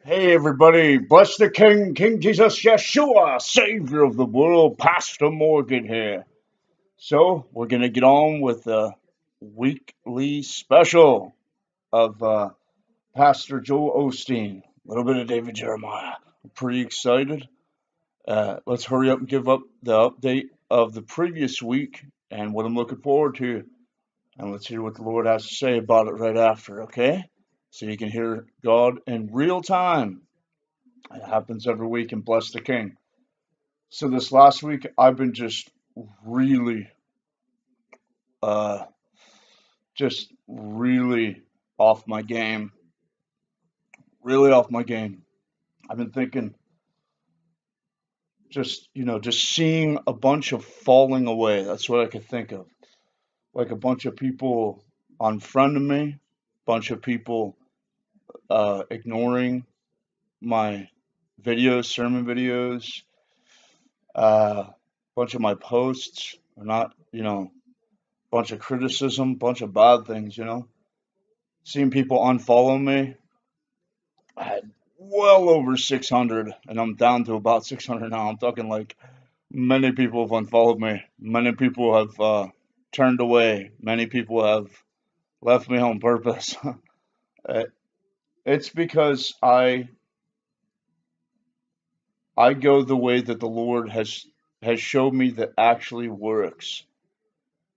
Hey everybody, bless the King, King Jesus Yeshua, Savior of the world, Pastor Morgan here. So, we're going to get on with the weekly special of Pastor Joel Osteen, a little bit of David Jeremiah. I'm pretty excited. Let's hurry up and give up the update of the previous week and what I'm looking forward to. And let's hear what the Lord has to say about it right after, okay? So you can hear God in real time. It happens every week and bless the King. So this last week, I've been really, uh, really off my game. Really off my game. I've been thinking, just seeing a bunch of falling away. That's what I could think of. Like a bunch of people unfriending me, bunch of people ignoring my videos, sermon videos, bunch of my posts are not, bunch of criticism, bunch of bad things. Seeing people unfollow me, I had well over 600, and I'm down to about 600 now. I'm talking like many people have unfollowed me. Many people have turned away. Many people have left me on purpose. Uh, it's because I go the way that the Lord has showed me that actually works.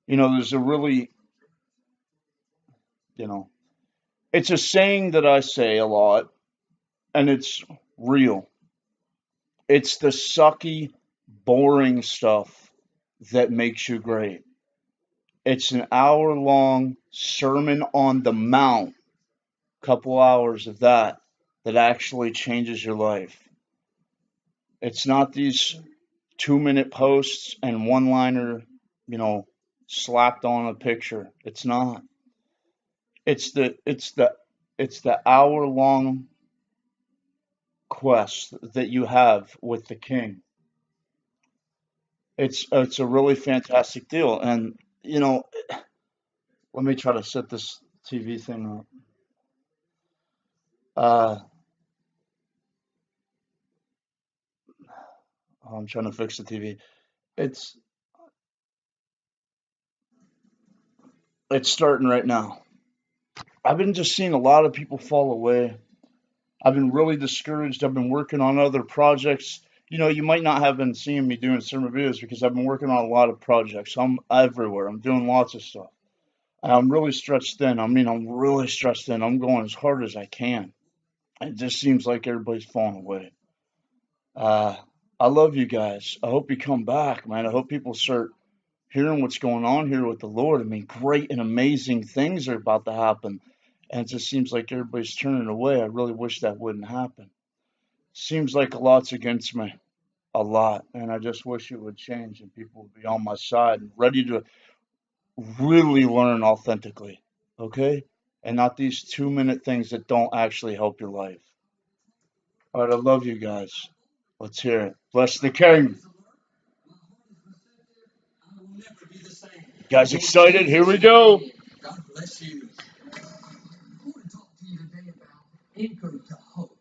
There's a really, you know, it's a saying that I say a lot, and it's real. It's the sucky, boring stuff that makes you great. It's an hour long Sermon on the Mount, couple hours of that actually changes your life. It's not these 2-minute posts and one liner, you know, slapped on a picture. It's not. It's the hour long quest that you have with the King. It's a really fantastic deal. And let me try to set this TV thing up. Uh, I'm trying to fix the TV. It's it's starting right now. I've been just seeing a lot of people fall away. I've been really discouraged. I've been working on other projects. You might not have been seeing me doing some reviews because I've been working on a lot of projects. I'm everywhere. I'm doing lots of stuff. And I'm really stretched thin. I mean, I'm really stretched thin. I'm going as hard as I can. It just seems like everybody's falling away. Uh, I love you guys. I hope you come back, man. I hope people start hearing what's going on here with the Lord. I mean, great and amazing things are about to happen. And it just seems like everybody's turning away. I really wish that wouldn't happen. Seems like a lot's against me, a lot. And I just wish it would change and people would be on my side and ready to really learn authentically. Okay? And not these 2-minute things that don't actually help your life. All right, I love you guys. Let's hear it. Bless the King. You guys excited? Here we go. God bless you. I want to talk to you today about anchored to hope.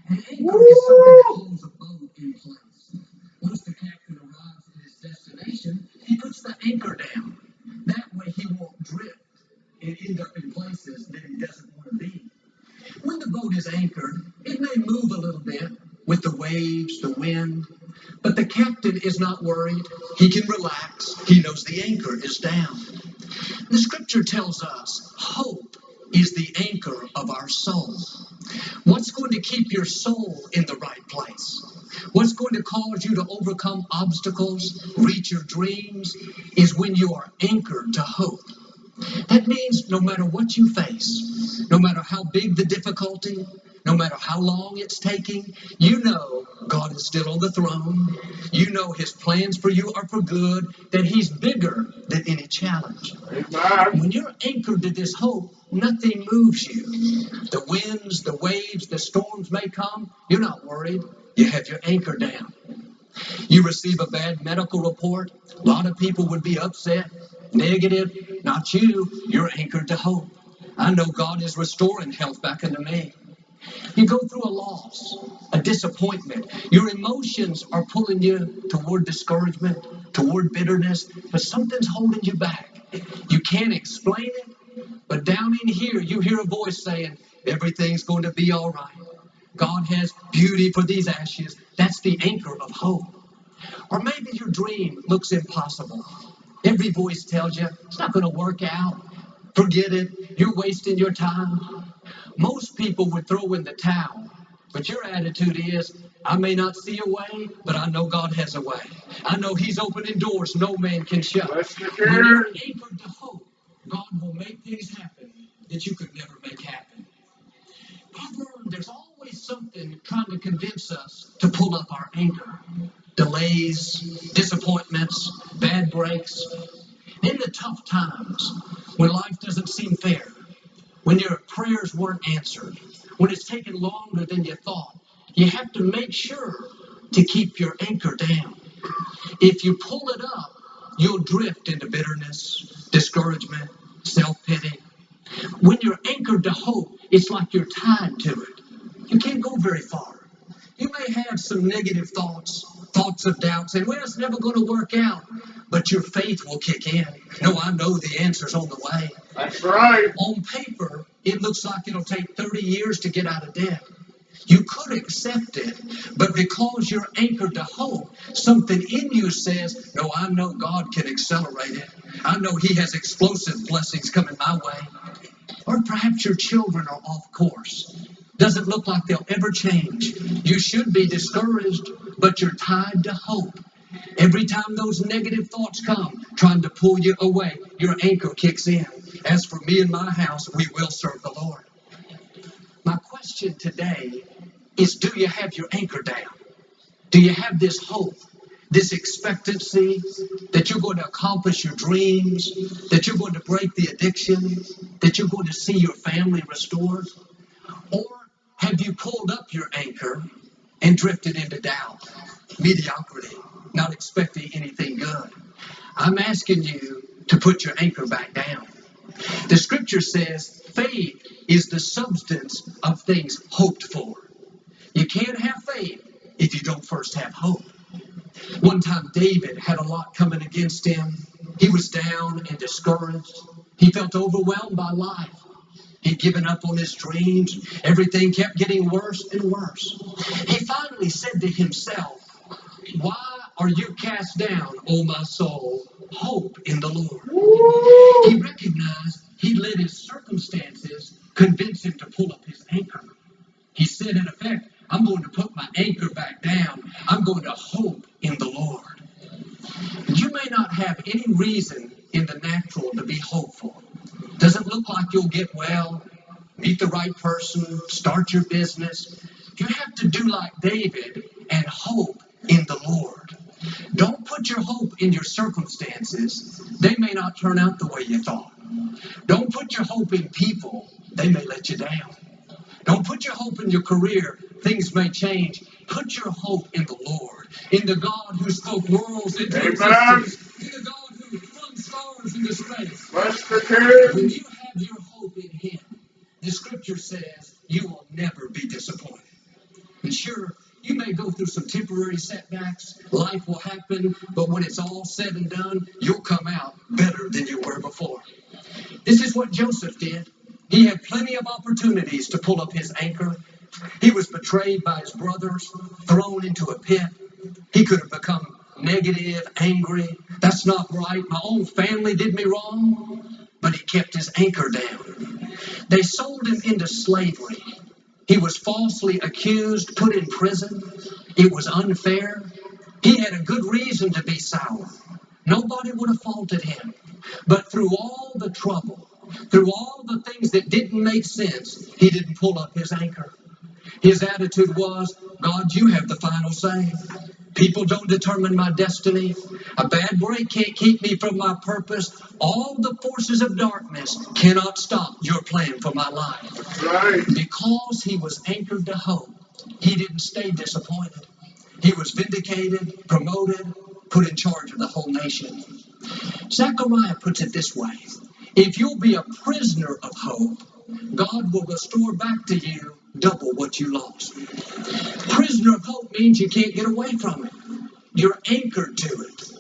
An anchor is something that holds a boat in place. Once the captain arrives at his destination, he puts the anchor down. That way he won't drift and end up in places that he doesn't want to be. When the boat is anchored, it may move a little bit with the waves, the wind, but the captain is not worried. He can relax. He knows the anchor is down. The scripture tells us hope is the anchor of our soul. What's going to keep your soul in the right place? What's going to cause you to overcome obstacles, reach your dreams, is when you are anchored to hope. That means no matter what you face, no matter how big the difficulty, no matter how long it's taking, you know God is still on the throne. You know his plans for you are for good, that he's bigger than any challenge. Amen. When you're anchored to this hope, nothing moves you. The winds, the waves, the storms may come. You're not worried. You have your anchor down. You receive a bad medical report, a lot of people would be upset, negative. Not you. You're anchored to hope. I know God is restoring health back into me. You go through a loss, a disappointment. Your emotions are pulling you toward discouragement, toward bitterness, but something's holding you back. You can't explain it, but down in here, you hear a voice saying, everything's going to be all right. God has beauty for these ashes. That's the anchor of hope. Or maybe your dream looks impossible. Every voice tells you it's not going to work out. Forget it. You're wasting your time. Most people would throw in the towel, but your attitude is, I may not see a way, but I know God has a way. I know He's opening doors no man can shut. When you're anchored to hope, God will make things happen that you could never make happen. I've learned there's always something trying to convince us to pull up our anchor. Delays, disappointments, bad breaks. In the tough times, when life doesn't seem fair, when your prayers weren't answered, when it's taken longer than you thought, you have to make sure to keep your anchor down. If you pull it up, you'll drift into bitterness, discouragement, self-pity. When you're anchored to hope, it's like you're tied to it. You can't go very far. You may have some negative thoughts, thoughts of doubt, saying, well, it's never going to work out. But your faith will kick in. No, I know the answer's on the way. That's right. On paper, it looks like it'll take 30 years to get out of debt. You could accept it, but because you're anchored to hope, something in you says, no, I know God can accelerate it. I know He has explosive blessings coming my way. Or perhaps your children are off course. Doesn't look like they'll ever change. You should be discouraged, but you're tied to hope. Every time those negative thoughts come, trying to pull you away, your anchor kicks in. As for me and my house, we will serve the Lord. My question today is, do you have your anchor down? Do you have this hope, this expectancy that you're going to accomplish your dreams, that you're going to break the addiction, that you're going to see your family restored? Or have you pulled up your anchor and drifted into doubt, mediocrity, not expecting anything good? I'm asking you to put your anchor back down. The scripture says faith is the substance of things hoped for. You can't have faith if you don't first have hope. One time David had a lot coming against him. He was down and discouraged. He felt overwhelmed by life. He'd given up on his dreams. Everything kept getting worse and worse. He finally said to himself, why are you cast down, O my soul? Hope in the Lord. He recognized he let his circumstances convince him to pull up his anchor. He said, in effect, I'm going to put my anchor back down. I'm going to hope in the Lord. You may not have any reason in the natural to be hopeful. Doesn't look like you'll get well, meet the right person, start your business. You have to do like David and hope in the Lord. Don't put your hope in your circumstances. They may not turn out the way you thought. Don't put your hope in people. They may let you down. Don't put your hope in your career. Things may change. Put your hope in the Lord, in the God who spoke worlds into existence, in the God who flung stars into space. When you have your hope in Him, the scripture says you will never be disappointed. And sure, you may go through some temporary setbacks. Life will happen, but when it's all said and done, you'll come out better than you were before. This is what Joseph did. He had plenty of opportunities to pull up his anchor. He was betrayed by his brothers, thrown into a pit. He could have become negative, angry. That's not right. My own family did me wrong. But he kept his anchor down. They sold him into slavery. He was falsely accused, put in prison. It was unfair. He had a good reason to be sour. Nobody would have faulted him. But through all the trouble, through all the things that didn't make sense, he didn't pull up his anchor. His attitude was, God, you have the final say. People don't determine my destiny. A bad break can't keep me from my purpose. All the forces of darkness cannot stop your plan for my life. Right. Because he was anchored to hope, he didn't stay disappointed. He was vindicated, promoted, put in charge of the whole nation. Zechariah puts it this way: if you'll be a prisoner of hope, God will restore back to you double what you lost. Prisoner of hope means you can't get away from it. You're anchored to it.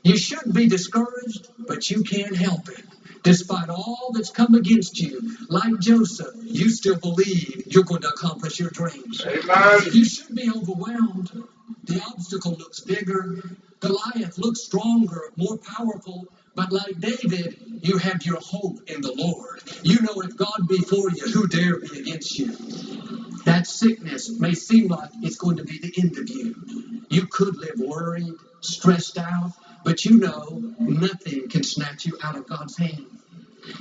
You should be discouraged, but you can't help it. Despite all that's come against you, like Joseph, you still believe you're going to accomplish your dreams. Amen. You should be overwhelmed. The obstacle looks bigger. Goliath looks stronger, more powerful. But like David, you have your hope in the Lord. You know if God be for you, who dare be against you? That sickness may seem like it's going to be the end of you. You could live worried, stressed out, but you know nothing can snatch you out of God's hand.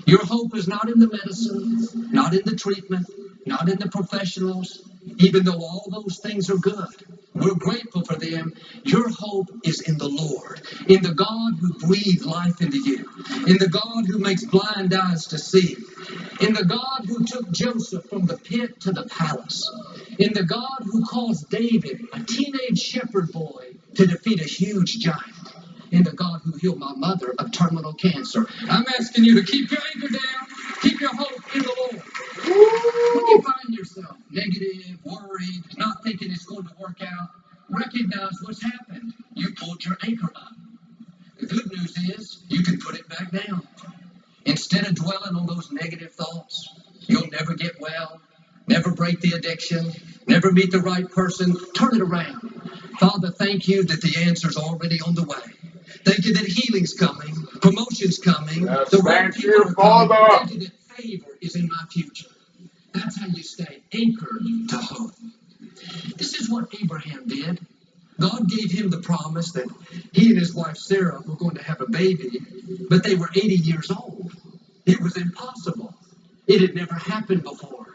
Your hope is not in the medicine, not in the treatment, not in the professionals, even though all those things are good. We're grateful for them. Your hope is in the Lord, in the God who breathed life into you, in the God who makes blind eyes to see, in the God who took Joseph from the pit to the palace, in the God who caused David, a teenage shepherd boy, to defeat a huge giant, in the God who healed my mother of terminal cancer. I'm asking you to keep your anchor down, keep your hope in the Lord. When you find yourself negative, worried, not thinking it's going to work out, recognize what's happened. You pulled your anchor up. The good news is you can put it back down. Instead of dwelling on those negative thoughts, you'll never get well, never break the addiction, never meet the right person. Turn it around. Father, thank you that the answer's already on the way. Thank you that healing's coming, promotion's coming, Yes, the right thank people you, are coming. Father. Thank you that favor is in my future. That's how you stay anchored to hope. This is what Abraham did. God gave him the promise that he and his wife Sarah were going to have a baby, but they were 80 years old. It was impossible. It had never happened before.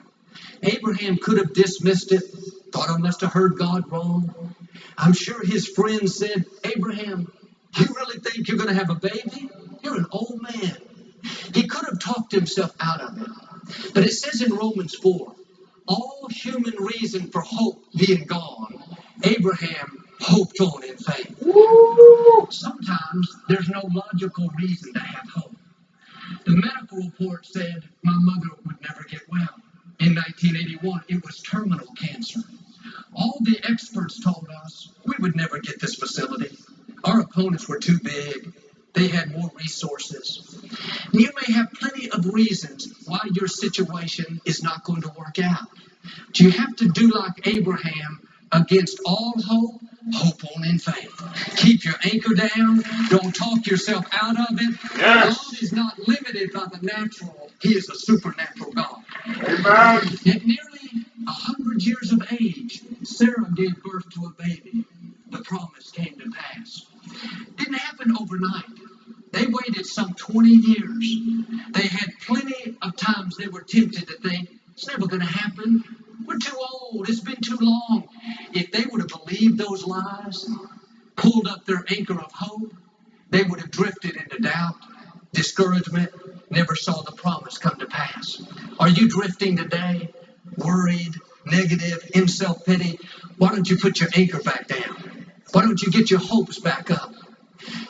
Abraham could have dismissed it, thought I must have heard God wrong. I'm sure his friends said, Abraham, you really think you're going to have a baby? You're an old man. He could have talked himself out of it. But it says in Romans 4, all human reason for hope being gone, Abraham hoped on in faith. Sometimes there's no logical reason to have hope. The medical report said my mother would never get well. In 1981, it was terminal cancer. All the experts told us we would never get this facility. Our opponents were too big. They had more resources. You may have plenty of reasons why your situation is not going to work out. But you have to do like Abraham, against all hope, hope on in faith. Keep your anchor down. Don't talk yourself out of it. Yes. God is not limited by the natural. He is a supernatural God. Amen. At nearly 100 years of age, Sarah gave birth to a baby. The promise came to pass. Didn't happen overnight. They waited some 20 years. They had plenty of times they were tempted to think, it's never going to happen. We're too old. It's been too long. If they would have believed those lies, pulled up their anchor of hope, they would have drifted into doubt, discouragement, never saw the promise come to pass. Are you drifting today? Worried, negative, in self-pity? Why don't you put your anchor back down? Why don't you get your hopes back up?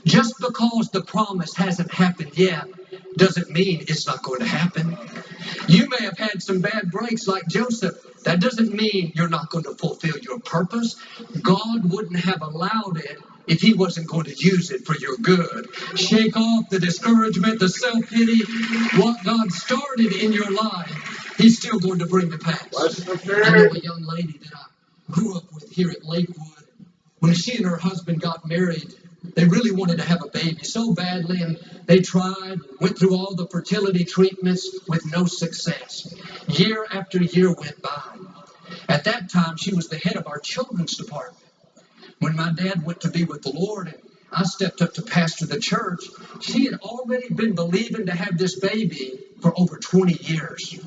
Just because the promise hasn't happened yet doesn't mean it's not going to happen. You may have had some bad breaks like Joseph. That doesn't mean you're not going to fulfill your purpose. God wouldn't have allowed it if he wasn't going to use it for your good. Shake off the discouragement, the self-pity. What God started in your life, he's still going to bring to pass. I know a young lady that I grew up with here at Lakewood. When she and her husband got married, they really wanted to have a baby so badly, and they tried, went through all the fertility treatments with no success. Year after year went by. At that time, she was the head of our children's department. When my dad went to be with the Lord and I stepped up to pastor the church, she had already been believing to have this baby for over 20 years.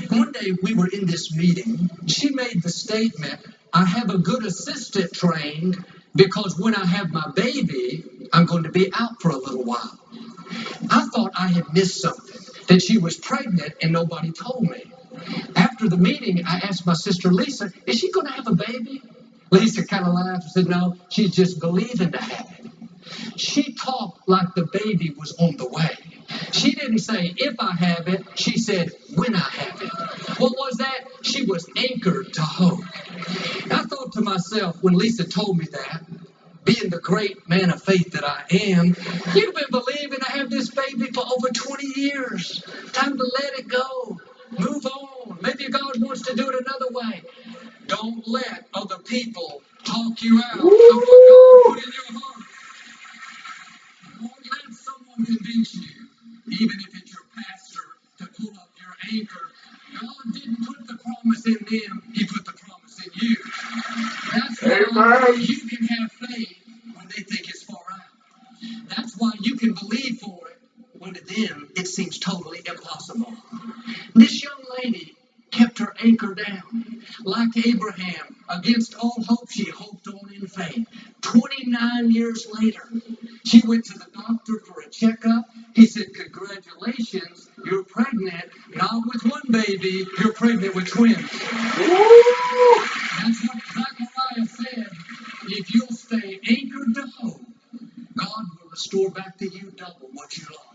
One day we were in this meeting. She made the statement, I have a good assistant trained because when I have my baby, I'm going to be out for a little while. I thought I had missed something, that she was pregnant and nobody told me. After the meeting, I asked my sister Lisa, is she going to have a baby? Lisa kind of laughed and said, no, she's just believing to have it. She talked like the baby was on the way. She didn't say if I have it, she said when I have it. What was that? She was anchored to hope. I thought to myself when Lisa told me that, being the great man of faith that I am, you've been believing to have this baby for over 20 years. Time to let it go. Move on. Maybe God wants to do it another way. Don't let other people talk you out of what God put in your heart. Don't let someone convince you, even if it's your pastor, to pull up your anchor. God didn't put the promise in them, He put the promise in you. That's why you can have faith when they think it's far out. That's why you can believe for it when to them it seems totally impossible. This young lady kept her anchor down. Like Abraham, against all hope, she hoped on in faith. 29 years later, she went to the doctor for a checkup. He said, congratulations, you're pregnant. Not with one baby, you're pregnant with twins. That's what Zechariah said. If you'll stay anchored to hope, God will restore back to you double what you lost.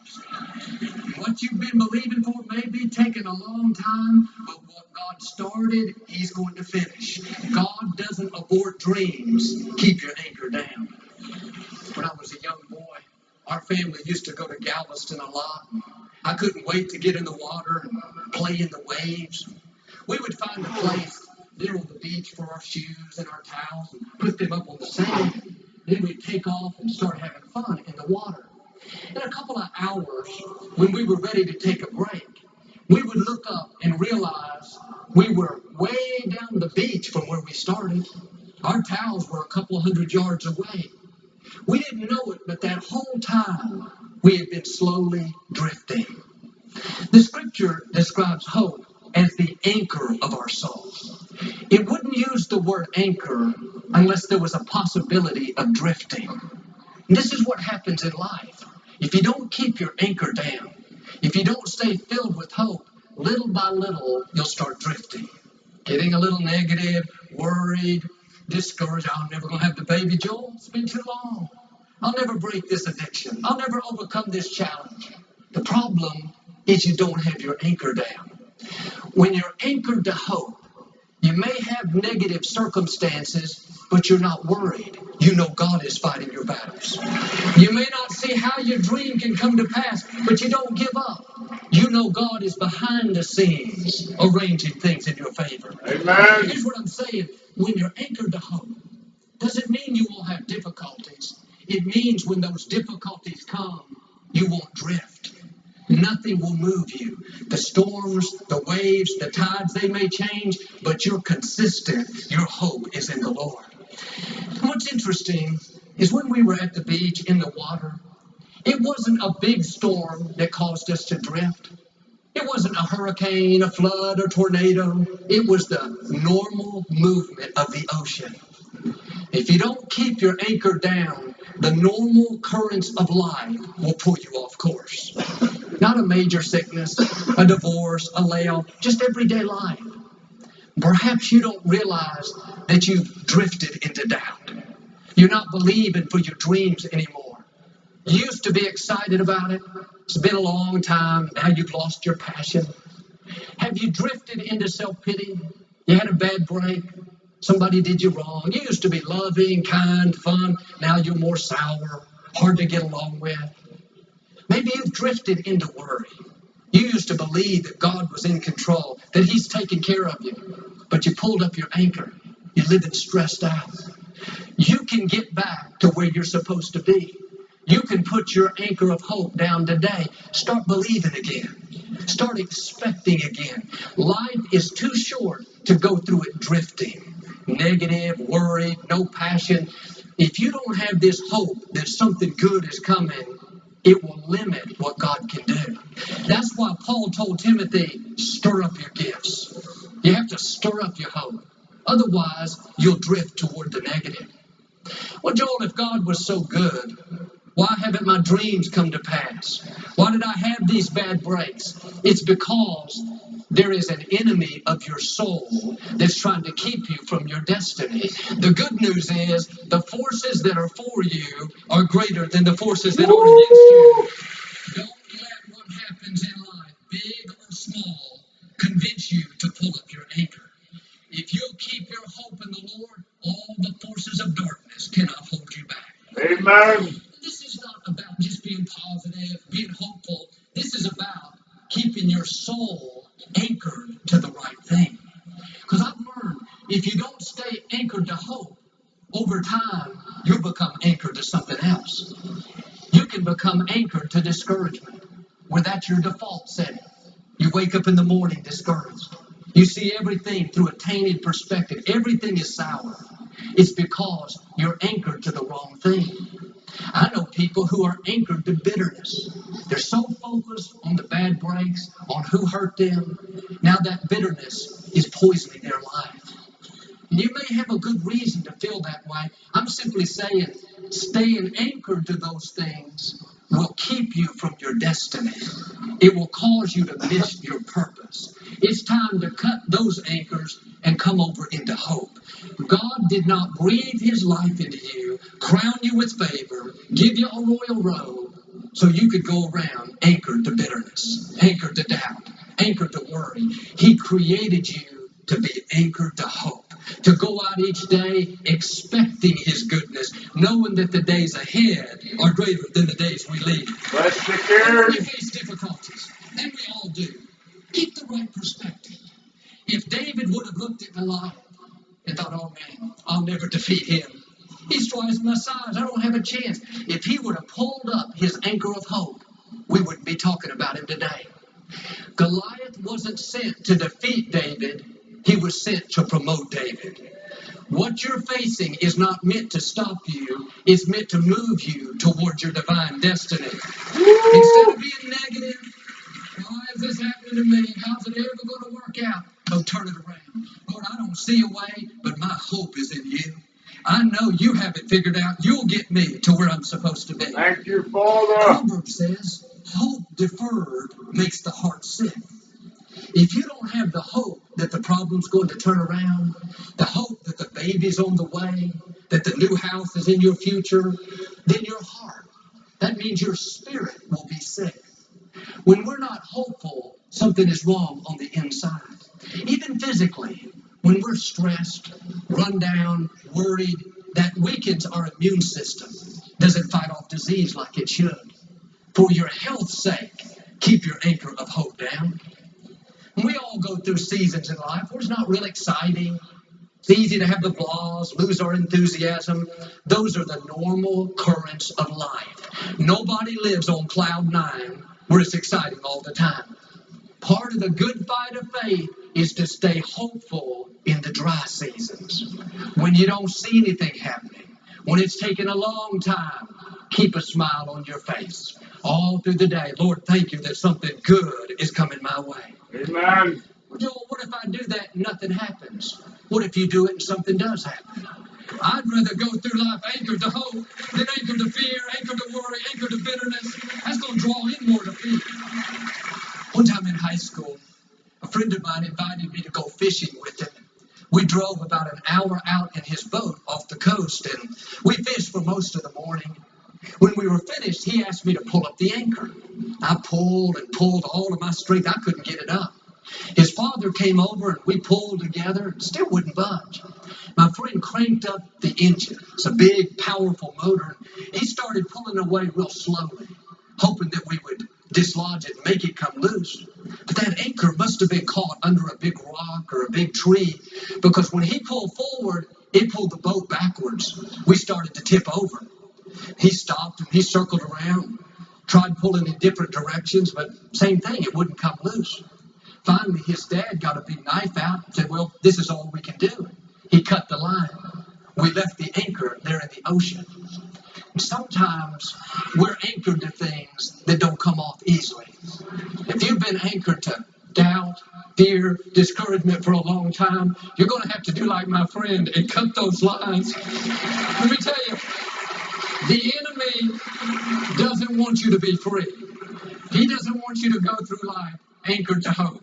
What you've been believing for may be taking a long time, but what God started, He's going to finish. God doesn't abort dreams. Keep your anchor down. When I was a young boy, our family used to go to Galveston a lot. I couldn't wait to get in the water and play in the waves. We would find a place near on the beach for our shoes and our towels and put them up on the sand. Then we'd take off and start having fun in the water. In a couple of hours, when we were ready to take a break, we would look up and realize we were way down the beach from where we started. Our towels were a couple hundred yards away. We didn't know it, but that whole time we had been slowly drifting. The scripture describes hope as the anchor of our souls. It wouldn't use the word anchor unless there was a possibility of drifting. And this is what happens in life. If you don't keep your anchor down, if you don't stay filled with hope, little by little, you'll start drifting. Getting a little negative, worried, discouraged. I'm never going to have the baby, Joel. It's been too long. I'll never break this addiction. I'll never overcome this challenge. The problem is you don't have your anchor down. When you're anchored to hope, you may have negative circumstances, but you're not worried. You know God is fighting your battles. You may not see how your dream can come to pass, but you don't give up. You know God is behind the scenes, arranging things in your favor. Amen. Here's what I'm saying. When you're anchored to hope, doesn't mean you won't have difficulties. It means when those difficulties come, you won't drift. Nothing will move you. The storms, the waves, the tides, they may change, but you're consistent. Your hope is in the Lord. And what's interesting is when we were at the beach in the water, it wasn't a big storm that caused us to drift. It wasn't a hurricane, a flood, or tornado. It was the normal movement of the ocean. If you don't keep your anchor down, the normal currents of life will pull you off course. Not a major sickness, a divorce, a layoff, just everyday life. Perhaps you don't realize that you've drifted into doubt. You're not believing for your dreams anymore. You used to be excited about it. It's been a long time. Now you've lost your passion. Have you drifted into self-pity? You had a bad break. Somebody did you wrong. You used to be loving, kind, fun. Now you're more sour, hard to get along with. Maybe you've drifted into worry. You used to believe that God was in control, that He's taking care of you. But you pulled up your anchor. You're living stressed out. You can get back to where you're supposed to be. You can put your anchor of hope down today. Start believing again. Start expecting again. Life is too short to go through it drifting. Negative, worried, no passion. If you don't have this hope that something good is coming, it will limit what God can do. That's why Paul told Timothy, stir up your gifts. You have to stir up your hope. Otherwise, you'll drift toward the negative. Well, Joel, if God was so good, why haven't my dreams come to pass? Why did I have these bad breaks? It's because there is an enemy of your soul that's trying to keep you from your destiny. The good news is the forces that are for you are greater than the forces that are against you. Don't let what If you'll keep your hope in the Lord, all the forces of darkness cannot hold you back. Amen. This is not about just being positive, being hopeful. This is about keeping your soul anchored to the right thing. Because I've learned if you don't stay anchored to hope, over time, you'll become anchored to something else. You can become anchored to discouragement, where that's your default setting. You wake up in the morning discouraged. You see everything through a tainted perspective. Everything is sour. It's because you're anchored to the wrong thing. I know people who are anchored to bitterness. They're so focused on the bad breaks, on who hurt them. Now that bitterness is poisoning their life. And you may have a good reason to feel that way. I'm simply saying staying anchored to those things will keep you from your destiny. It will cause you to miss your purpose. It's time to cut those anchors and come over into hope. God did not breathe his life into you, crown you with favor, give you a royal robe, so you could go around anchored to bitterness, anchored to doubt, anchored to worry. He created you to be anchored to hope, to go out each day expecting his goodness, knowing that the days ahead are greater than the days we leave. And when you face difficulties, and we all do, keep the right perspective. If David would have looked at Goliath and thought, oh man, I'll never defeat him. He's twice my size. I don't have a chance. If he would have pulled up his anchor of hope, we wouldn't be talking about him today. Goliath wasn't sent to defeat David. He was sent to promote David. What you're facing is not meant to stop you. It's meant to move you towards your divine destiny. Instead of being negative, why is this happening to me? How's it ever going to work out? Oh, turn it around. Lord, I don't see a way, but my hope is in you. I know you have it figured out. You'll get me to where I'm supposed to be. Thank you, Father. Proverbs says, hope deferred makes the heart sick. If you don't have the hope that the problem's going to turn around, the hope that the baby's on the way, that the new house is in your future, then your heart, that means your spirit will be sick. When we're not hopeful, something is wrong on the inside. Even physically, when we're stressed, run down, worried, that weakens our immune system. Doesn't fight off disease like it should. For your health's sake, keep your anchor of hope down. We all go through seasons in life where it's not real exciting. It's easy to have the blahs, lose our enthusiasm. Those are the normal currents of life. Nobody lives on cloud nine where it's exciting all the time. Part of the good fight of faith is to stay hopeful in the dry seasons. When you don't see anything happening, when it's taken a long time, keep a smile on your face. All through the day, Lord, thank you that something good is coming my way. Amen. Well, Joel, what if I do that and nothing happens? What if you do it and something does happen? I'd rather go through life anchored to hope than anchored to fear, anchored to worry, anchored to bitterness. That's going to draw in more to fear. One time in high school, a friend of mine invited me to go fishing with him. We drove about an hour out in his boat off the coast, and we fished for most of the morning. When we were finished, he asked me to pull up the anchor. I pulled and pulled all of my strength. I couldn't get it up. His father came over and we pulled together and still wouldn't budge. My friend cranked up the engine. It's a big, powerful motor. He started pulling away real slowly, hoping that we would dislodge it and make it come loose. But that anchor must have been caught under a big rock or a big tree, because when he pulled forward, it pulled the boat backwards. We started to tip over. He stopped and he circled around, tried pulling in different directions, but same thing, it wouldn't come loose. Finally, his dad got a big knife out and said, well, this is all we can do. He cut the line. We left the anchor there in the ocean. And sometimes we're anchored to things that don't come off easily. If you've been anchored to doubt, fear, discouragement for a long time, you're going to have to do like my friend and cut those lines. Let me tell you, the enemy doesn't want you to be free. He doesn't want you to go through life anchored to hope.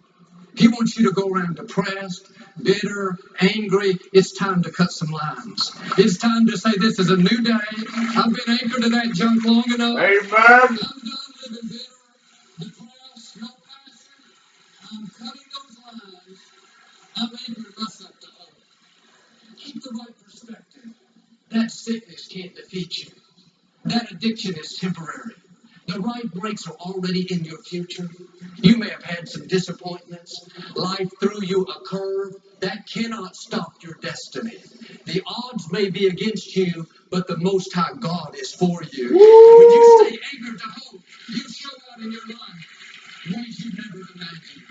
He wants you to go around depressed, bitter, angry. It's time to cut some lines. It's time to say, this is a new day. I've been anchored to that junk long enough. Amen. I'm done living bitter, depressed, no passion. I'm cutting those lines. I'm anchoring myself to hope. sickness can't defeat you. That addiction is temporary. The right breaks are already in your future. You may have had some disappointments. Life threw you a curve. That cannot stop your destiny. The odds may be against you, but the Most High God is for you. When you stay anchored to hope, you show out in your life ways you've never imagined.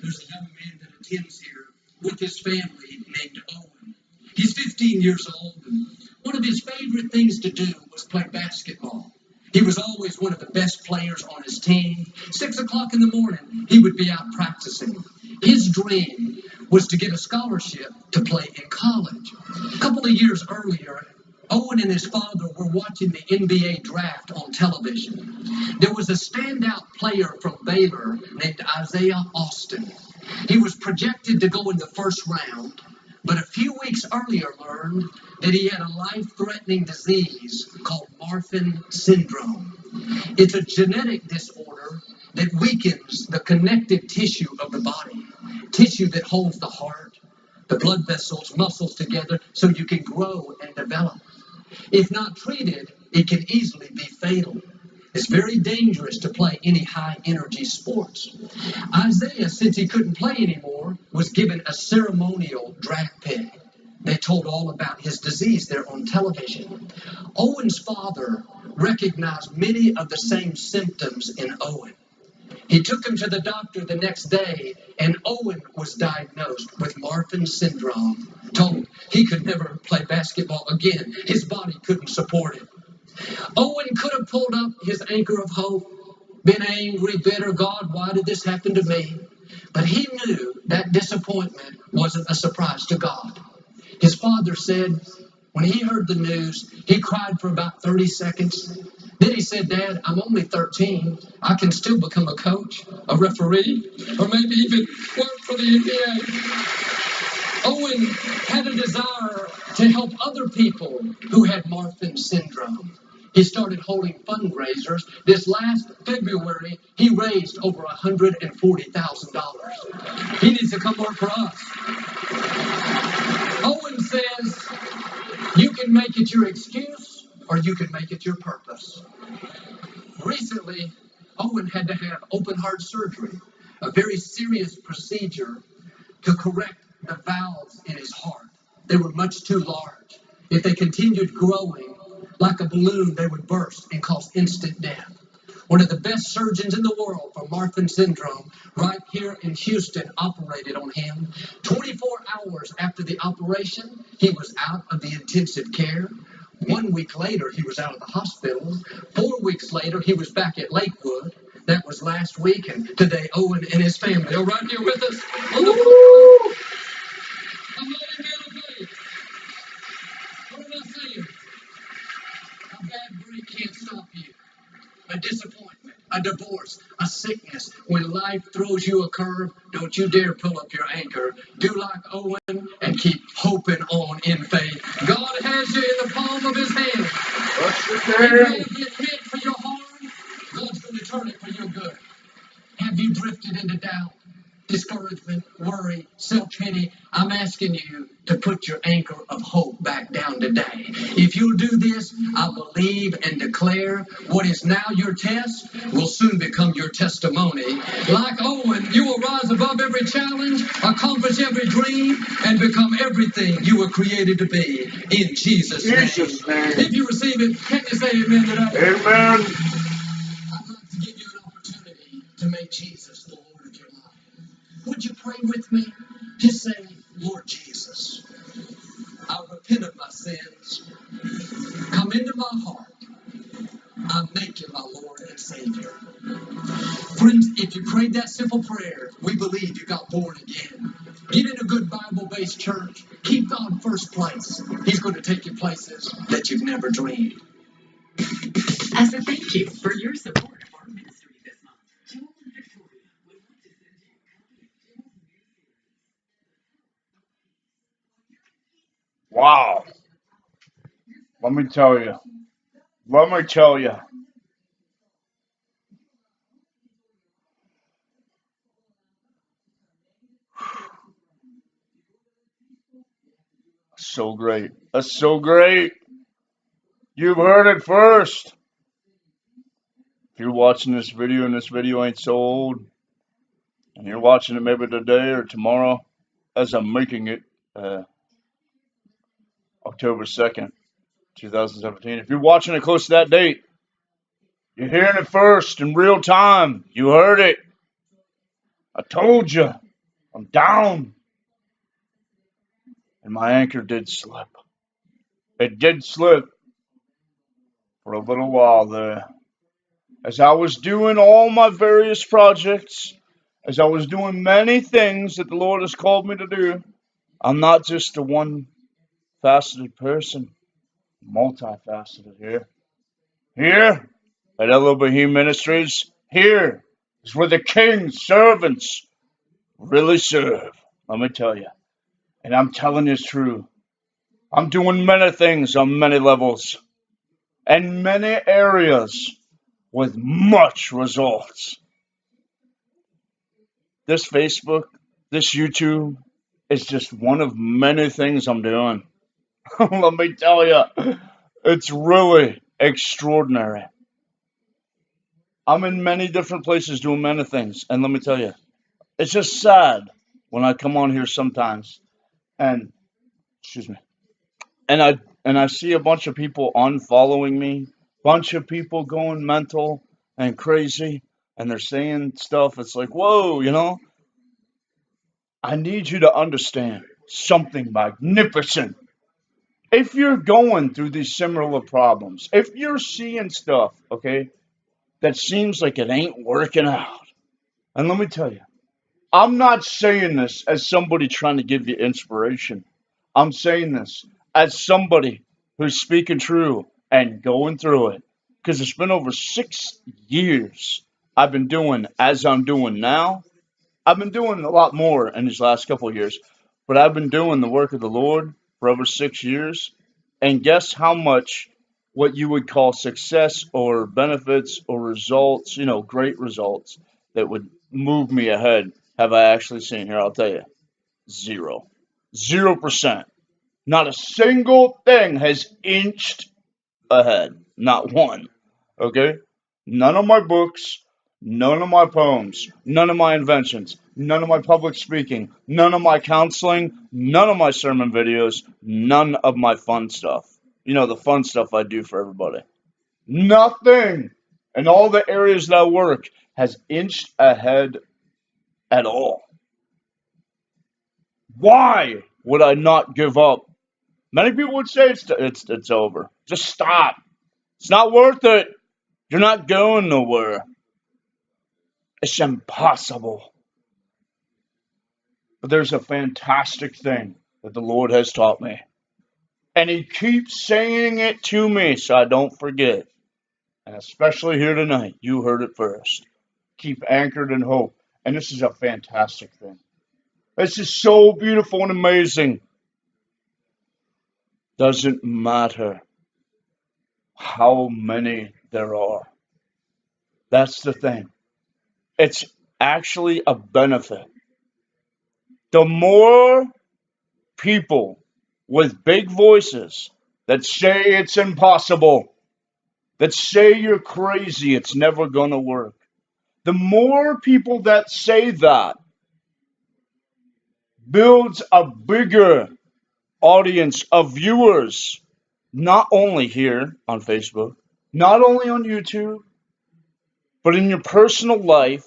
There's a young man that attends here with his family named Owen. He's 15 years old, and one of his favorite things to do was play basketball. He was always one of the best players on his team. 6 o'clock in the morning, he would be out practicing. His dream was to get a scholarship to play in college. A couple of years earlier, Owen and his father were watching the NBA draft on television. There was a standout player from Baylor named Isaiah Austin. He was projected to go in the first round, but a few weeks earlier learned that he had a life-threatening disease called Marfan syndrome. It's a genetic disorder that weakens the connective tissue of the body, tissue that holds the heart, the blood vessels, muscles together so you can grow and develop. If not treated, it can easily be fatal. It's very dangerous to play any high-energy sports. Isaiah, since he couldn't play anymore, was given a ceremonial draft pick. They told all about his disease there on television. Owen's father recognized many of the same symptoms in Owen. He took him to the doctor the next day, and Owen was diagnosed with Marfan syndrome, told he could never play basketball again. His body couldn't support it. Owen could have pulled up his anchor of hope, been angry, bitter, God, why did this happen to me? But he knew that disappointment wasn't a surprise to God. His father said, when he heard the news, he cried for about 30 seconds. Then he said, Dad, I'm only 13. I can still become a coach, a referee, or maybe even work for the NBA. Owen had a desire to help other people who had Marfan syndrome. He started holding fundraisers. This last February, he raised over $140,000. He needs to come work for us. Owen says, you can make it your excuse or you can make it your purpose. Recently, Owen had to have open heart surgery, a very serious procedure to correct the valves in his heart. They were much too large. If they continued growing like a balloon, they would burst and cause instant death. One of the best surgeons in the world for Marfan syndrome, right here in Houston, operated on him. 24 hours after the operation, he was out of the intensive care. 1 week later, he was out of the hospital. 4 weeks later, he was back at Lakewood. That was last week, and today Owen and his family are right here with us on the phone. I'm letting you know, babe. What am I saying? A bad break can't stop you. A disappointment, a divorce, a sickness. When life throws you a curve, don't you dare pull up your anchor. Do like Owen and keep hoping on in faith. God has you in the palm of his hand. If you get hit for your harm, God's going to turn it for your good. Have you drifted into doubt, discouragement, worry, self-pity? I'm asking you to put your anchor of hope back down today. If you'll do this, I believe and declare what is now your test will soon become your testimony. Like Owen, you will rise above every challenge, accomplish every dream, and become everything you were created to be. In Jesus' name. If you receive it, can you say amen to that? Amen. I'd like to give you an opportunity to make Jesus the Lord of your life. Would you pray with me? Just say, Lord Jesus, I repent of my sins. Come into my heart. I make you my Lord and Savior. Friends, if you prayed that simple prayer, we believe you got born again. Get in a good Bible-based church. Keep God first place. He's going to take you places that you've never dreamed. As a thank you for your support of our ministry this month, Joel and Victoria would like to send you a copy of Joel's new series. Wow. Let me tell you. So great. That's so great. You've heard it first. If you're watching this video and this video ain't so old, and you're watching it maybe today or tomorrow, as I'm making it, October 2nd, 2017. If you're watching it close to that date, you're hearing it first in real time. You heard it. I told you. I'm down. And my anchor did slip. It did slip for a little while there. As I was doing all my various projects, as I was doing many things that the Lord has called me to do, I'm not just a one-faceted person, multifaceted here. Here at ELO-bo-HIM Ministries, here is where the King's servants really serve. Let me tell you. And I'm telling you it's true. I'm doing many things on many levels and many areas with much results. This Facebook, this YouTube is just one of many things I'm doing. Let me tell you, it's really extraordinary. I'm in many different places doing many things, and let me tell you, it's just sad when I come on here sometimes and excuse me, and I see a bunch of people unfollowing me, bunch of people going mental and crazy, and they're saying stuff. It's like, whoa, I need you to understand something magnificent. If you're going through these similar problems, if you're seeing stuff, okay, that seems like it ain't working out, and let me tell you, I'm not saying this as somebody trying to give you inspiration. I'm saying this as somebody who's speaking true and going through it. Because it's been over 6 years I've been doing as I'm doing now. I've been doing a lot more in these last couple of years, but I've been doing the work of the Lord for over 6 years. And guess how much what you would call success or benefits or results, great results that would move me ahead have I actually seen here? I'll tell you, zero. 0%. Not a single thing has inched ahead. Not one. Okay? None of my books, none of my poems, none of my inventions, none of my public speaking, none of my counseling, none of my sermon videos, none of my fun stuff. The fun stuff I do for everybody. Nothing in all the areas that I work has inched ahead at all. Why would I not give up? Many people would say it's over. Just stop. It's not worth it. You're not going nowhere. It's impossible. But there's a fantastic thing that the Lord has taught me. And He keeps saying it to me so I don't forget. And especially here tonight, you heard it first. Keep anchored in hope. And this is a fantastic thing. This is so beautiful and amazing. Doesn't matter how many there are. That's the thing. It's actually a benefit. The more people with big voices that say it's impossible, that say you're crazy, it's never going to work, the more people that say that builds a bigger audience of viewers, not only here on Facebook, not only on YouTube, but in your personal life,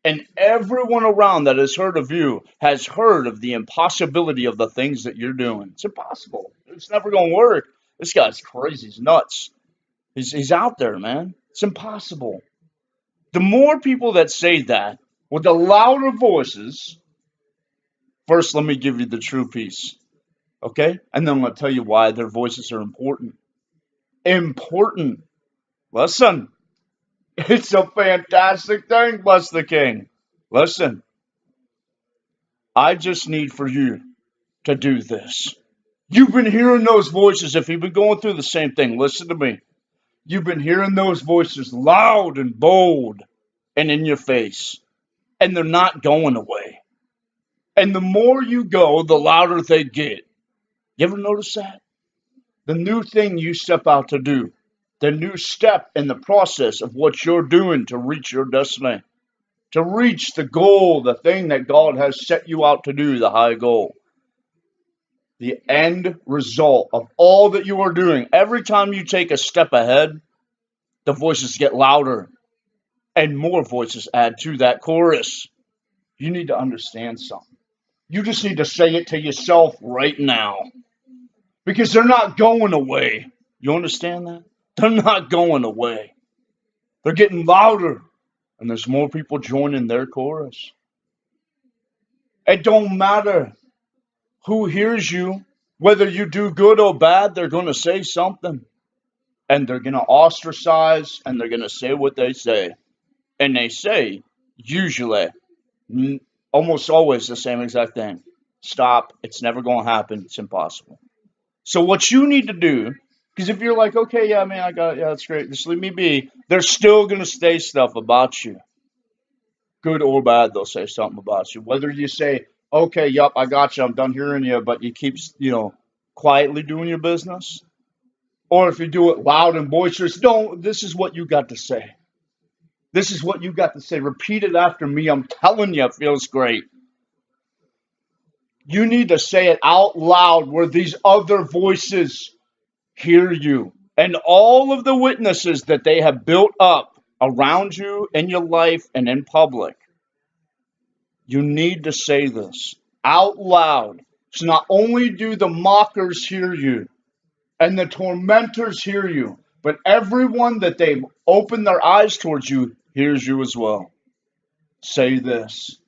and everyone around that has heard of you has heard of the impossibility of the things that you're doing. It's impossible. It's never going to work. This guy's crazy. He's nuts. He's out there, man. It's impossible. The more people that say that with the louder voices, first let me give you the true piece, okay? And then I'm going to tell you why their voices are important. Important. Listen. It's a fantastic thing, bless the King. Listen, I just need for you to do this. You've been hearing those voices. If you've been going through the same thing, listen to me. You've been hearing those voices loud and bold and in your face, and they're not going away. And the more you go, the louder they get. You ever notice that? the new thing you step out to do, the new step in the process of what you're doing to reach your destiny, to reach the goal, the thing that God has set you out to do, the high goal. The end result of all that you are doing, every time you take a step ahead, the voices get louder and more voices add to that chorus. You need to understand something. You just need to say it to yourself right now because they're not going away. You understand that? They're not going away. They're getting louder and there's more people joining their chorus. It don't matter who hears you, whether you do good or bad, they're going to say something. And they're going to ostracize and they're going to say what they say. And they say, usually, almost always the same exact thing. Stop. It's never going to happen. It's impossible. So what you need to do, because if you're like, okay, yeah, man, I got it. Yeah, that's great. Just leave me be. They're still going to say stuff about you. Good or bad, they'll say something about you. Whether you say, okay, yup, I got you. I'm done hearing you. But you keep, quietly doing your business. Or if you do it loud and boisterous, this is what you got to say. This is what you got to say. Repeat it after me. I'm telling you, it feels great. You need to say it out loud where these other voices hear you. And all of the witnesses that they have built up around you in your life and in public. You need to say this out loud. So not only do the mockers hear you and the tormentors hear you, but everyone that they've opened their eyes towards you hears you as well. Say this.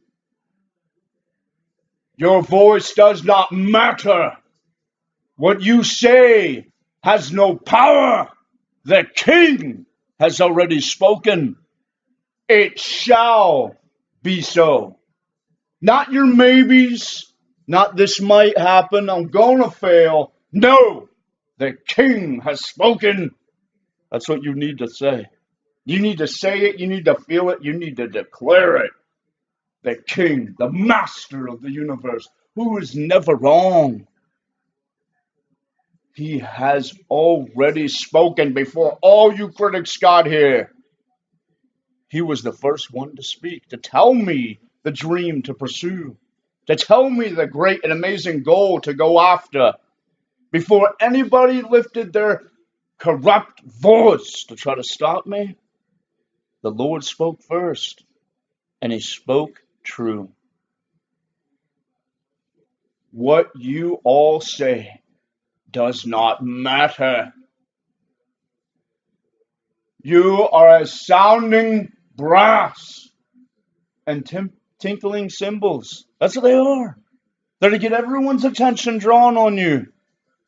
Your voice does not matter. What you say has no power. The King has already spoken. It shall be so. Not your maybes, not this might happen, I'm gonna fail. No, the King has spoken. That's what you need to say. You need to say it, you need to feel it, you need to declare it. The King, the Master of the universe, who is never wrong. He has already spoken before all you critics got here. He was the first one to speak, to tell me the dream to pursue, to tell me the great and amazing goal to go after. Before anybody lifted their corrupt voice to try to stop me, the Lord spoke first, and He spoke true. What you all say does not matter. You are as sounding brass and tinkling cymbals. That's what they are. They're to get everyone's attention drawn on you.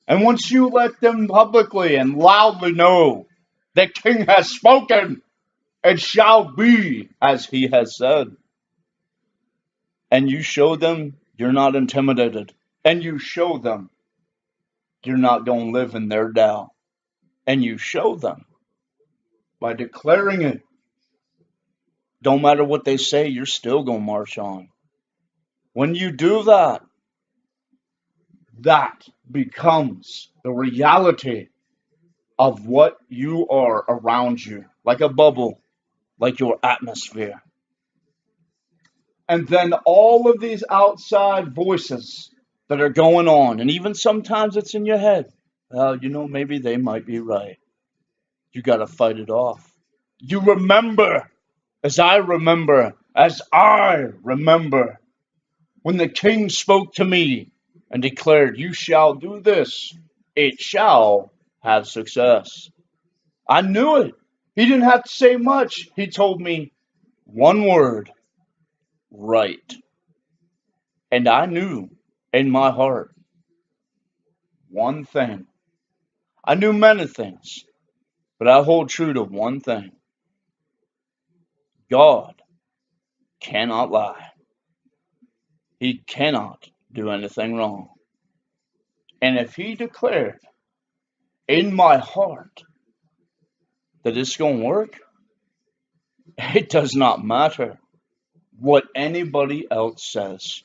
And once you let them publicly and loudly know that King has spoken, it shall be as He has said. And you show them you're not intimidated. And you show them you're not going to live in their doubt. And you show them by declaring it. Don't matter what they say, you're still going to march on. When you do that, that becomes the reality of what you are around you, like a bubble, like your atmosphere. And then all of these outside voices that are going on, and even sometimes it's in your head, maybe they might be right. You got to fight it off. You remember, as I remember, when the King spoke to me and declared, you shall do this, it shall have success. I knew it. He didn't have to say much. He told me one word, right. And I knew in my heart one thing. I knew many things, but I hold true to one thing. God cannot lie. He cannot do anything wrong. And if He declared in my heart that it's going to work, it does not matter what anybody else says.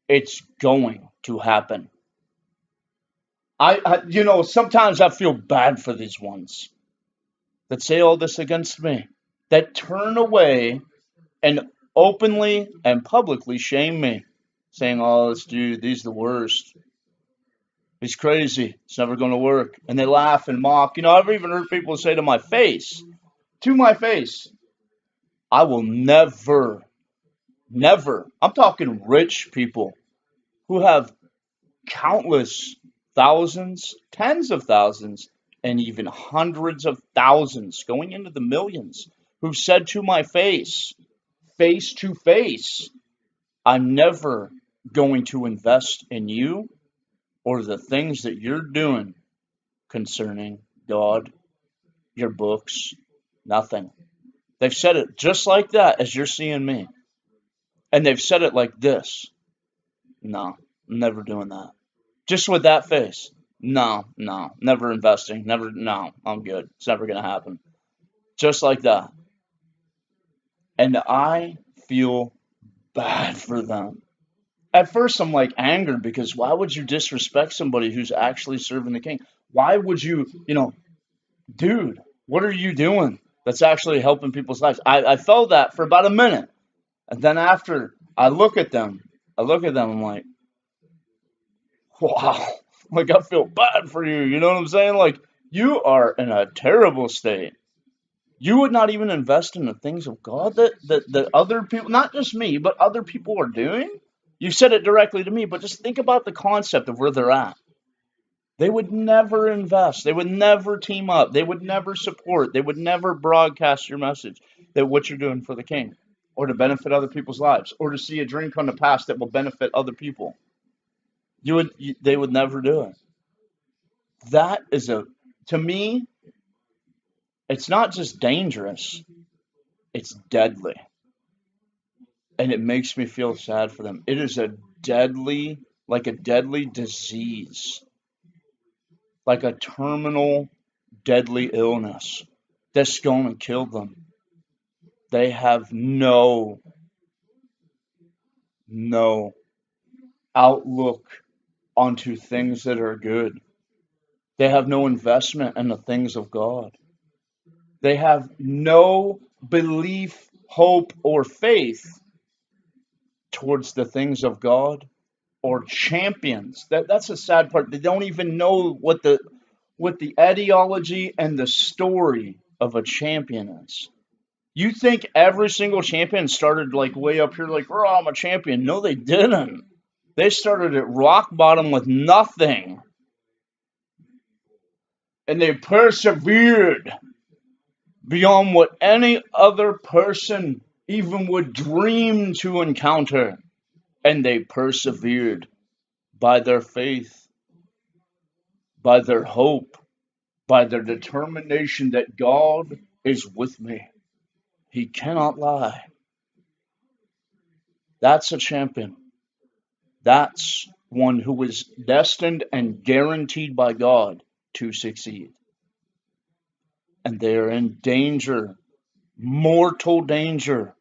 It's going to happen. Sometimes I feel bad for these ones that say all this against me, that turn away and openly and publicly shame me, saying, "Oh, this dude, he's the worst. He's crazy. It's never going to work." And they laugh and mock. I've even heard people say to my face, "I will never, never." I'm talking rich people who have countless thousands, tens of thousands, and even hundreds of thousands, going into the millions, who said to my face to face, "I'm never going to invest in you or the things that you're doing concerning God, your books, nothing." They've said it just like that as you're seeing me. And they've said it like this: "No, I'm never doing that." Just with that face. No, never investing. Never, no, I'm good. It's never going to happen. Just like that. And I feel bad for them. At first, I'm like angered because why would you disrespect somebody who's actually serving the king? Why would you, dude, what are you doing that's actually helping people's lives? I felt that for about a minute. And then after I look at them, I'm like, wow, like I feel bad for you. You know what I'm saying? Like, you are in a terrible state. You would not even invest in the things of God that other people, not just me, but other people are doing. You said it directly to me, but just think about the concept of where they're at. They would never invest. They would never team up. They would never support. They would never broadcast your message that what you're doing for the king or to benefit other people's lives or to see a dream come to pass that will benefit other people. They would never do it. That is to me, it's not just dangerous, it's deadly. And it makes me feel sad for them. It is like a deadly disease, like a terminal deadly illness that's going to kill them. They have no outlook onto things that are good. They have no investment in the things of God. They have no belief, hope, or faith towards the things of God or champions. That's a sad part. They don't even know what the ideology and the story of a champion is. You think every single champion started like way up here, like, "Oh, I'm a champion." No, they didn't. They started at rock bottom with nothing. And they persevered beyond what any other person even would dream to encounter. And they persevered by their faith, by their hope, by their determination that God is with me. He cannot lie. That's a champion. That's one who is destined and guaranteed by God to succeed. And they are in danger, mortal danger,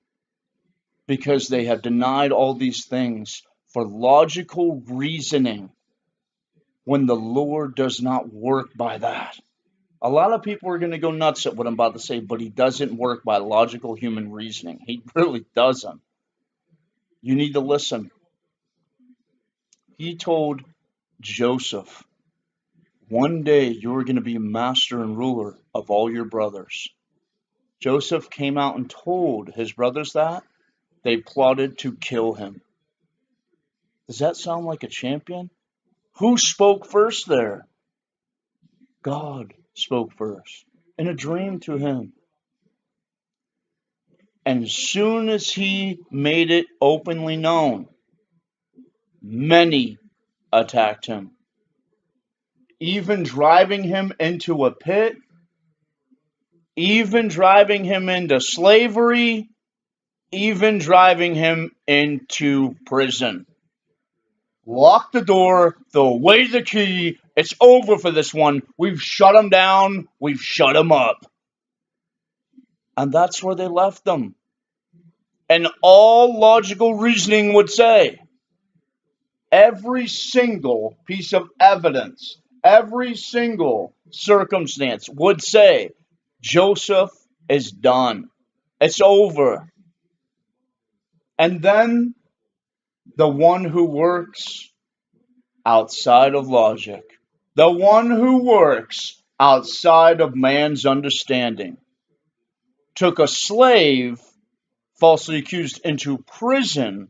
because they have denied all these things for logical reasoning when the Lord does not work by that. A lot of people are going to go nuts at what I'm about to say, but he doesn't work by logical human reasoning. He really doesn't. You need to listen. He told Joseph, "One day you are going to be master and ruler of all your brothers." Joseph came out and told his brothers that. They plotted to kill him. Does that sound like a champion? Who spoke first there? God spoke first in a dream to him. And as soon as he made it openly known, many attacked him, even driving him into a pit, even driving him into slavery, even driving him into prison. Lock the door, throw away the key. It's over for this one. We've shut him down. We've shut him up. And that's where they left them. And all logical reasoning would say, every single piece of evidence, every single circumstance would say, Joseph is done. It's over. And then the one who works outside of logic, the one who works outside of man's understanding, took a slave falsely accused into prison,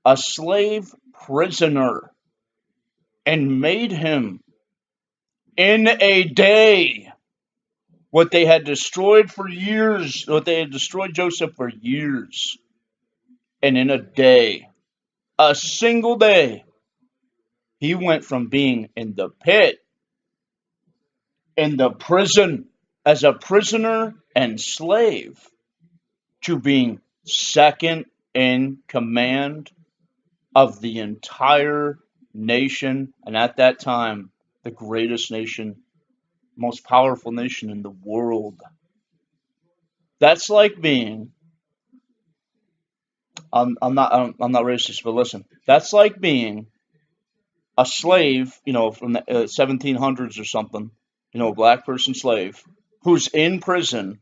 a slave prisoner, and made him in a day what they had destroyed for years, what they had destroyed Joseph for years. And in a day, a single day, he went from being in the pit, in the prison, as a prisoner and slave, to being second in command of the entire nation, and at that time, the greatest nation, most powerful nation in the world. That's like being, I'm not racist, but listen, that's like being a slave, from the 1700s or something, a black person slave, who's in prison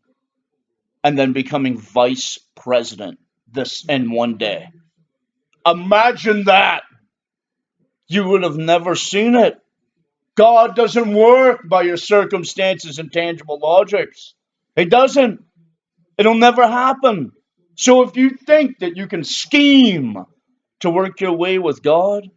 and then becoming vice president this in one day. Imagine that. You would have never seen it. God doesn't work by your circumstances and tangible logics. He doesn't. It'll never happen. So if you think that you can scheme to work your way with God,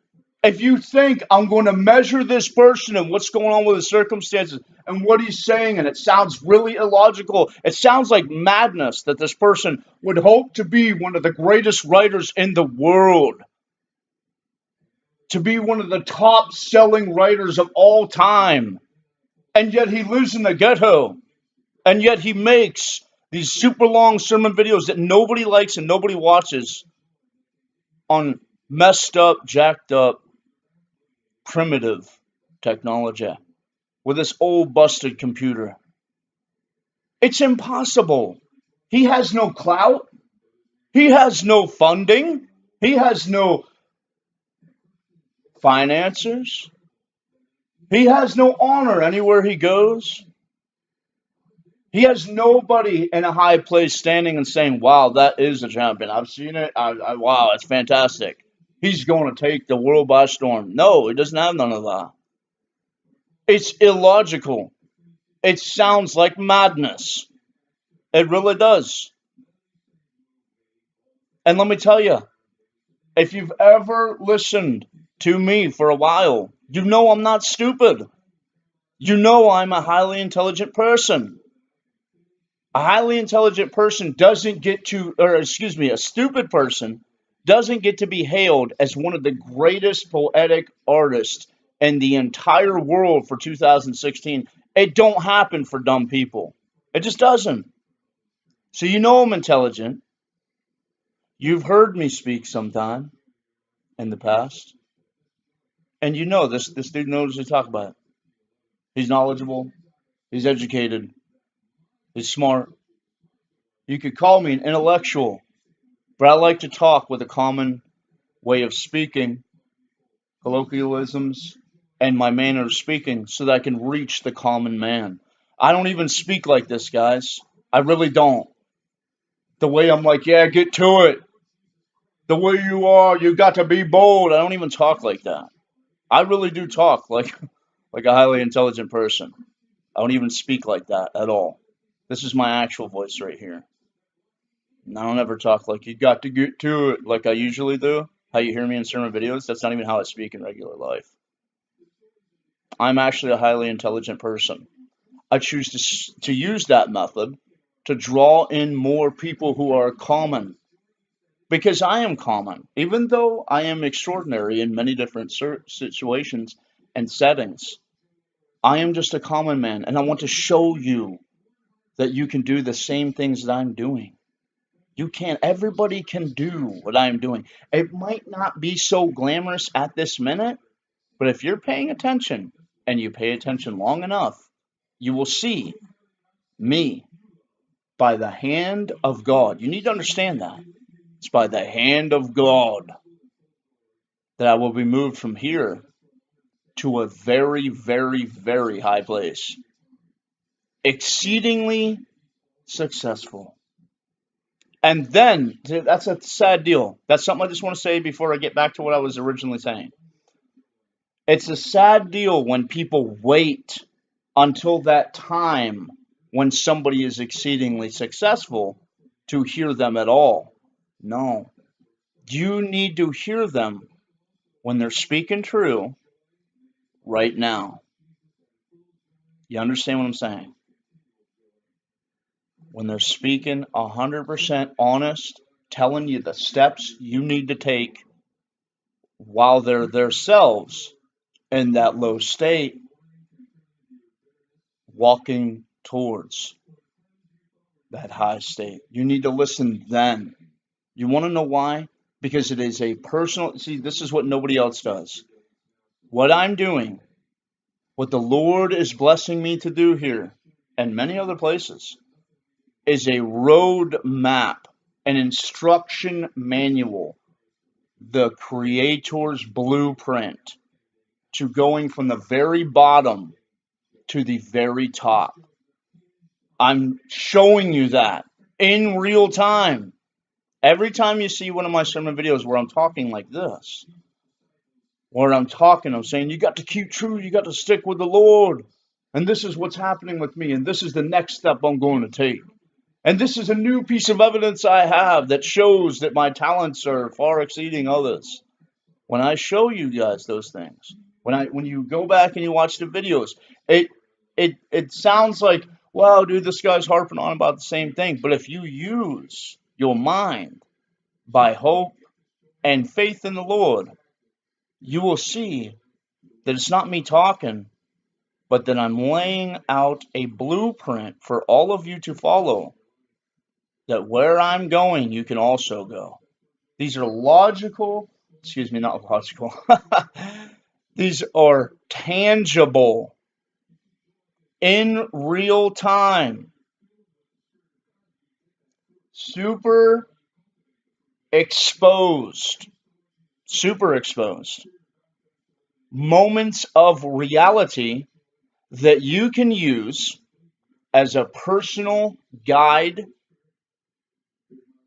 if you think I'm going to measure this person and what's going on with his circumstances and what he's saying, and it sounds really illogical, it sounds like madness that this person would hope to be one of the greatest writers in the world, to be one of the top selling writers of all time, and yet he lives in the ghetto, and yet he makes these super long sermon videos that nobody likes and nobody watches on messed up, jacked up, primitive technology with this old busted computer. It's impossible. He has no clout. He has no funding. He has no financiers. He has no honor anywhere he goes. He has nobody in a high place standing and saying, wow, that is a champion. I've seen it. Wow, it's fantastic. He's going to take the world by storm. No, he doesn't have none of that. It's illogical. It sounds like madness. It really does. And let me tell you, if you've ever listened to me for a while, you know I'm not stupid. You know I'm a highly intelligent person. A highly intelligent person doesn't get to, a stupid person doesn't get to be hailed as one of the greatest poetic artists in the entire world for 2016. It don't happen for dumb people. It just doesn't. So you know I'm intelligent. You've heard me speak sometime in the past. And you know this dude knows what to talk about. He's knowledgeable. He's educated. He's smart. You could call me an intellectual, but I like to talk with a common way of speaking, colloquialisms, and my manner of speaking so that I can reach the common man. I don't even speak like this, guys. I really don't. The way I'm like, yeah, get to it. The way you are, you got to be bold. I don't even talk like that. I really do talk like a highly intelligent person. I don't even speak like that at all. This is my actual voice right here. And I don't ever talk like you got to get to it like I usually do. How you hear me in sermon videos, that's not even how I speak in regular life. I'm actually a highly intelligent person. I choose to use that method to draw in more people who are common. Because I am common, even though I am extraordinary in many different situations and settings. I am just a common man, and I want to show you that you can do the same things that I'm doing. You can. Everybody can do what I'm doing. It might not be so glamorous at this minute, but if you're paying attention, and you pay attention long enough, you will see me by the hand of God. You need to understand that. It's by the hand of God that I will be moved from here to a very, very, very high place. Exceedingly successful. And then, that's a sad deal. That's something I just want to say before I get back to what I was originally saying. It's a sad deal when people wait until that time when somebody is exceedingly successful to hear them at all. No. You need to hear them when they're speaking true right now. You understand what I'm saying? When they're speaking 100% honest, telling you the steps you need to take while they're themselves in that low state, walking towards that high state. You need to listen then. You want to know why? Because it is a personal, see, this is what nobody else does. What I'm doing, what the Lord is blessing me to do here and many other places, is a road map, an instruction manual, the Creator's blueprint to going from the very bottom to the very top. I'm showing you that in real time. Every time you see one of my sermon videos where I'm talking like this, where I'm saying, you got to keep true, you got to stick with the Lord, and this is what's happening with me, and this is the next step I'm going to take. And this is a new piece of evidence I have that shows that my talents are far exceeding others. When I show you guys those things, when you go back and you watch the videos, it sounds like, wow, dude, this guy's harping on about the same thing. But if you use your mind by hope and faith in the Lord, you will see that it's not me talking, but that I'm laying out a blueprint for all of you to follow, that where I'm going, you can also go. These are logical, not logical. These are tangible, in real time, super exposed moments of reality that you can use as a personal guide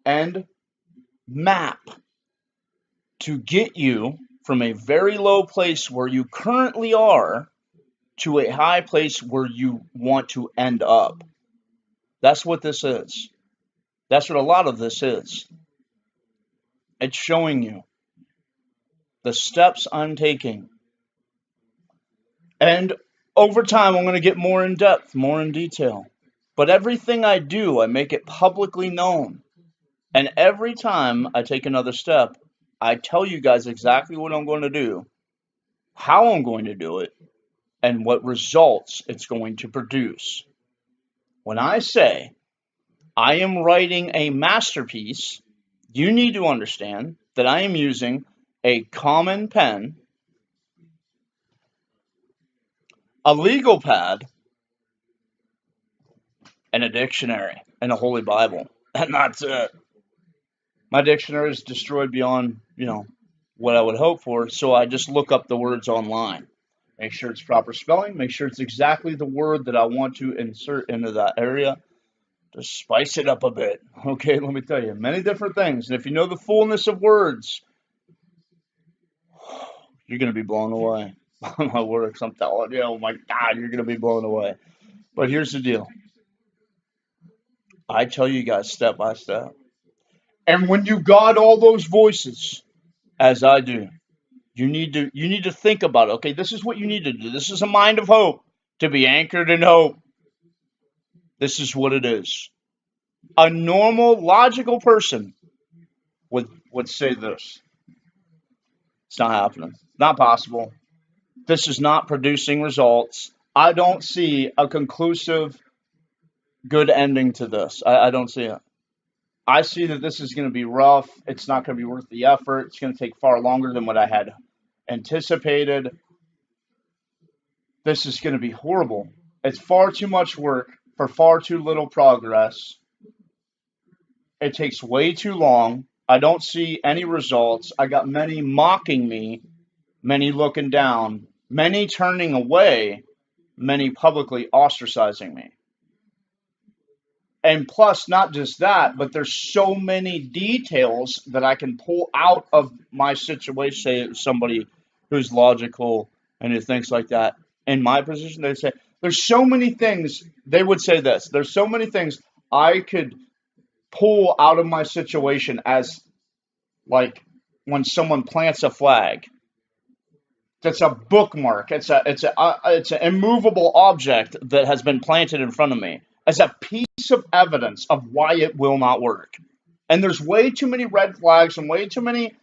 and map to get you from a very low place where you currently are to a high place where you want to end up. That's what this is. That's what a lot of this is. It's showing you the steps I'm taking. And over time, I'm going to get more in depth, more in detail. But everything I do, I make it publicly known. And every time I take another step, I tell you guys exactly what I'm going to do, how I'm going to do it, and what results it's going to produce. When I say I am writing a masterpiece, you need to understand that I am using a common pen, a legal pad, and a dictionary, and a Holy Bible. And that's it. My dictionary is destroyed beyond, what I would hope for, so I just look up the words online. Make sure it's proper spelling, make sure it's exactly the word that I want to insert into that area. Just spice it up a bit. Okay, let me tell you, many different things. And if you know the fullness of words, you're going to be blown away. My works, I'm telling you, oh my God, you're going to be blown away. But here's the deal. I tell you guys step by step. And when you got all those voices, as I do, you need to think about it. Okay, this is what you need to do. This is a mind of hope, to be anchored in hope. This is what it is. A normal, logical person would say this. It's not happening. Not possible. This is not producing results. I don't see a conclusive, good ending to this. I don't see it. I see that this is going to be rough. It's not going to be worth the effort. It's going to take far longer than what I had anticipated. This is going to be horrible. It's far too much work for far too little progress. It takes way too long. I don't see any results. I got many mocking me, many looking down, many turning away, many publicly ostracizing me. And plus, not just that, but there's so many details that I can pull out of my situation. Say it was somebody who's logical and who thinks like that. In my position, they say, there's so many things, they would say this, there's so many things I could pull out of my situation as like when someone plants a flag. That's a bookmark. It's an immovable object that has been planted in front of me as a piece of evidence of why it will not work. And there's way too many red flags and way too many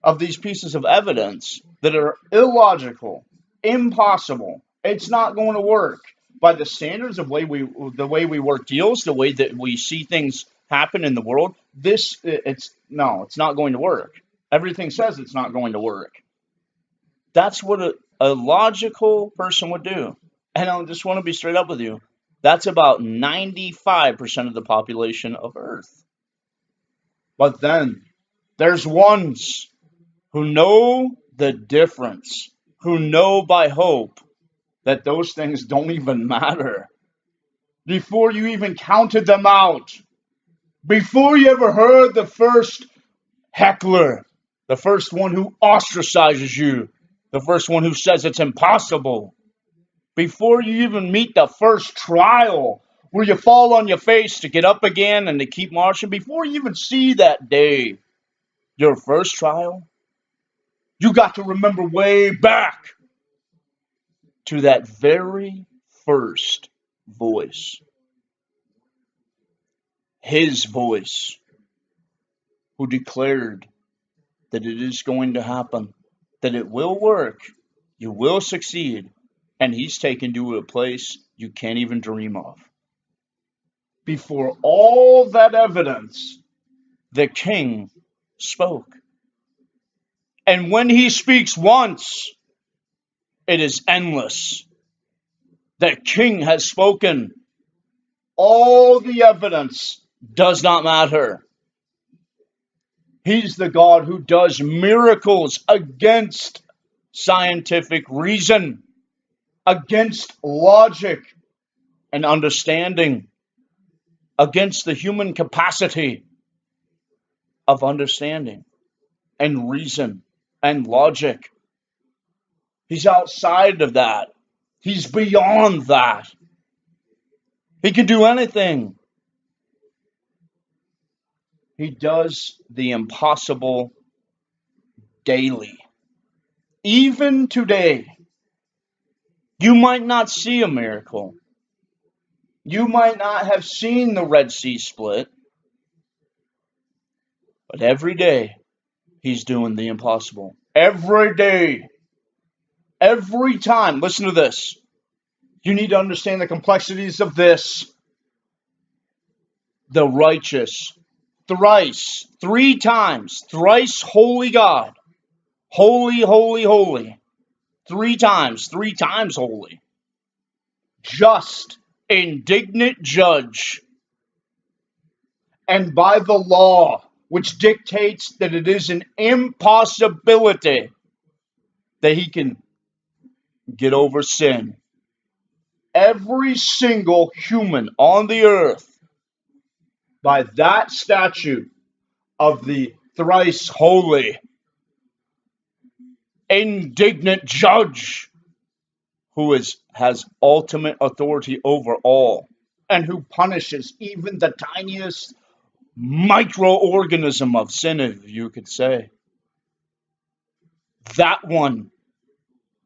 of these pieces of evidence that are illogical, impossible. It's not going to work by the standards of the way we work deals, the way that we see things happen in the world. It's not going to work. Everything says it's not going to work. That's what a logical person would do. And I just want to be straight up with you. That's about 95% of the population of Earth. But then there's ones who know the difference, who know by hope that those things don't even matter. Before you even counted them out, before you ever heard the first heckler, the first one who ostracizes you, the first one who says it's impossible, before you even meet the first trial where you fall on your face to get up again and to keep marching, before you even see that day, your first trial, you got to remember way back to that very first voice. His voice, who declared that it is going to happen, that it will work, you will succeed, and he's taken you to a place you can't even dream of. Before all that evidence, the king spoke. And when he speaks once, it is endless. The king has spoken. All the evidence does not matter. He's the God who does miracles against scientific reason, against logic and understanding, against the human capacity of understanding and reason and logic. He's outside of that. He's beyond that. He can do anything. He does the impossible daily. Even today, you might not see a miracle. You might not have seen the Red Sea split. But every day, he's doing the impossible. Every day. Every time. Listen to this. You need to understand the complexities of this. The righteous, three times, thrice holy God, holy, holy, holy, three times holy, just, indignant judge, and by the law, which dictates that it is an impossibility that he can get over sin. Every single human on the earth, by that statute of the thrice holy, indignant judge, who has ultimate authority over all, and who punishes even the tiniest microorganism of sin, if you could say. That one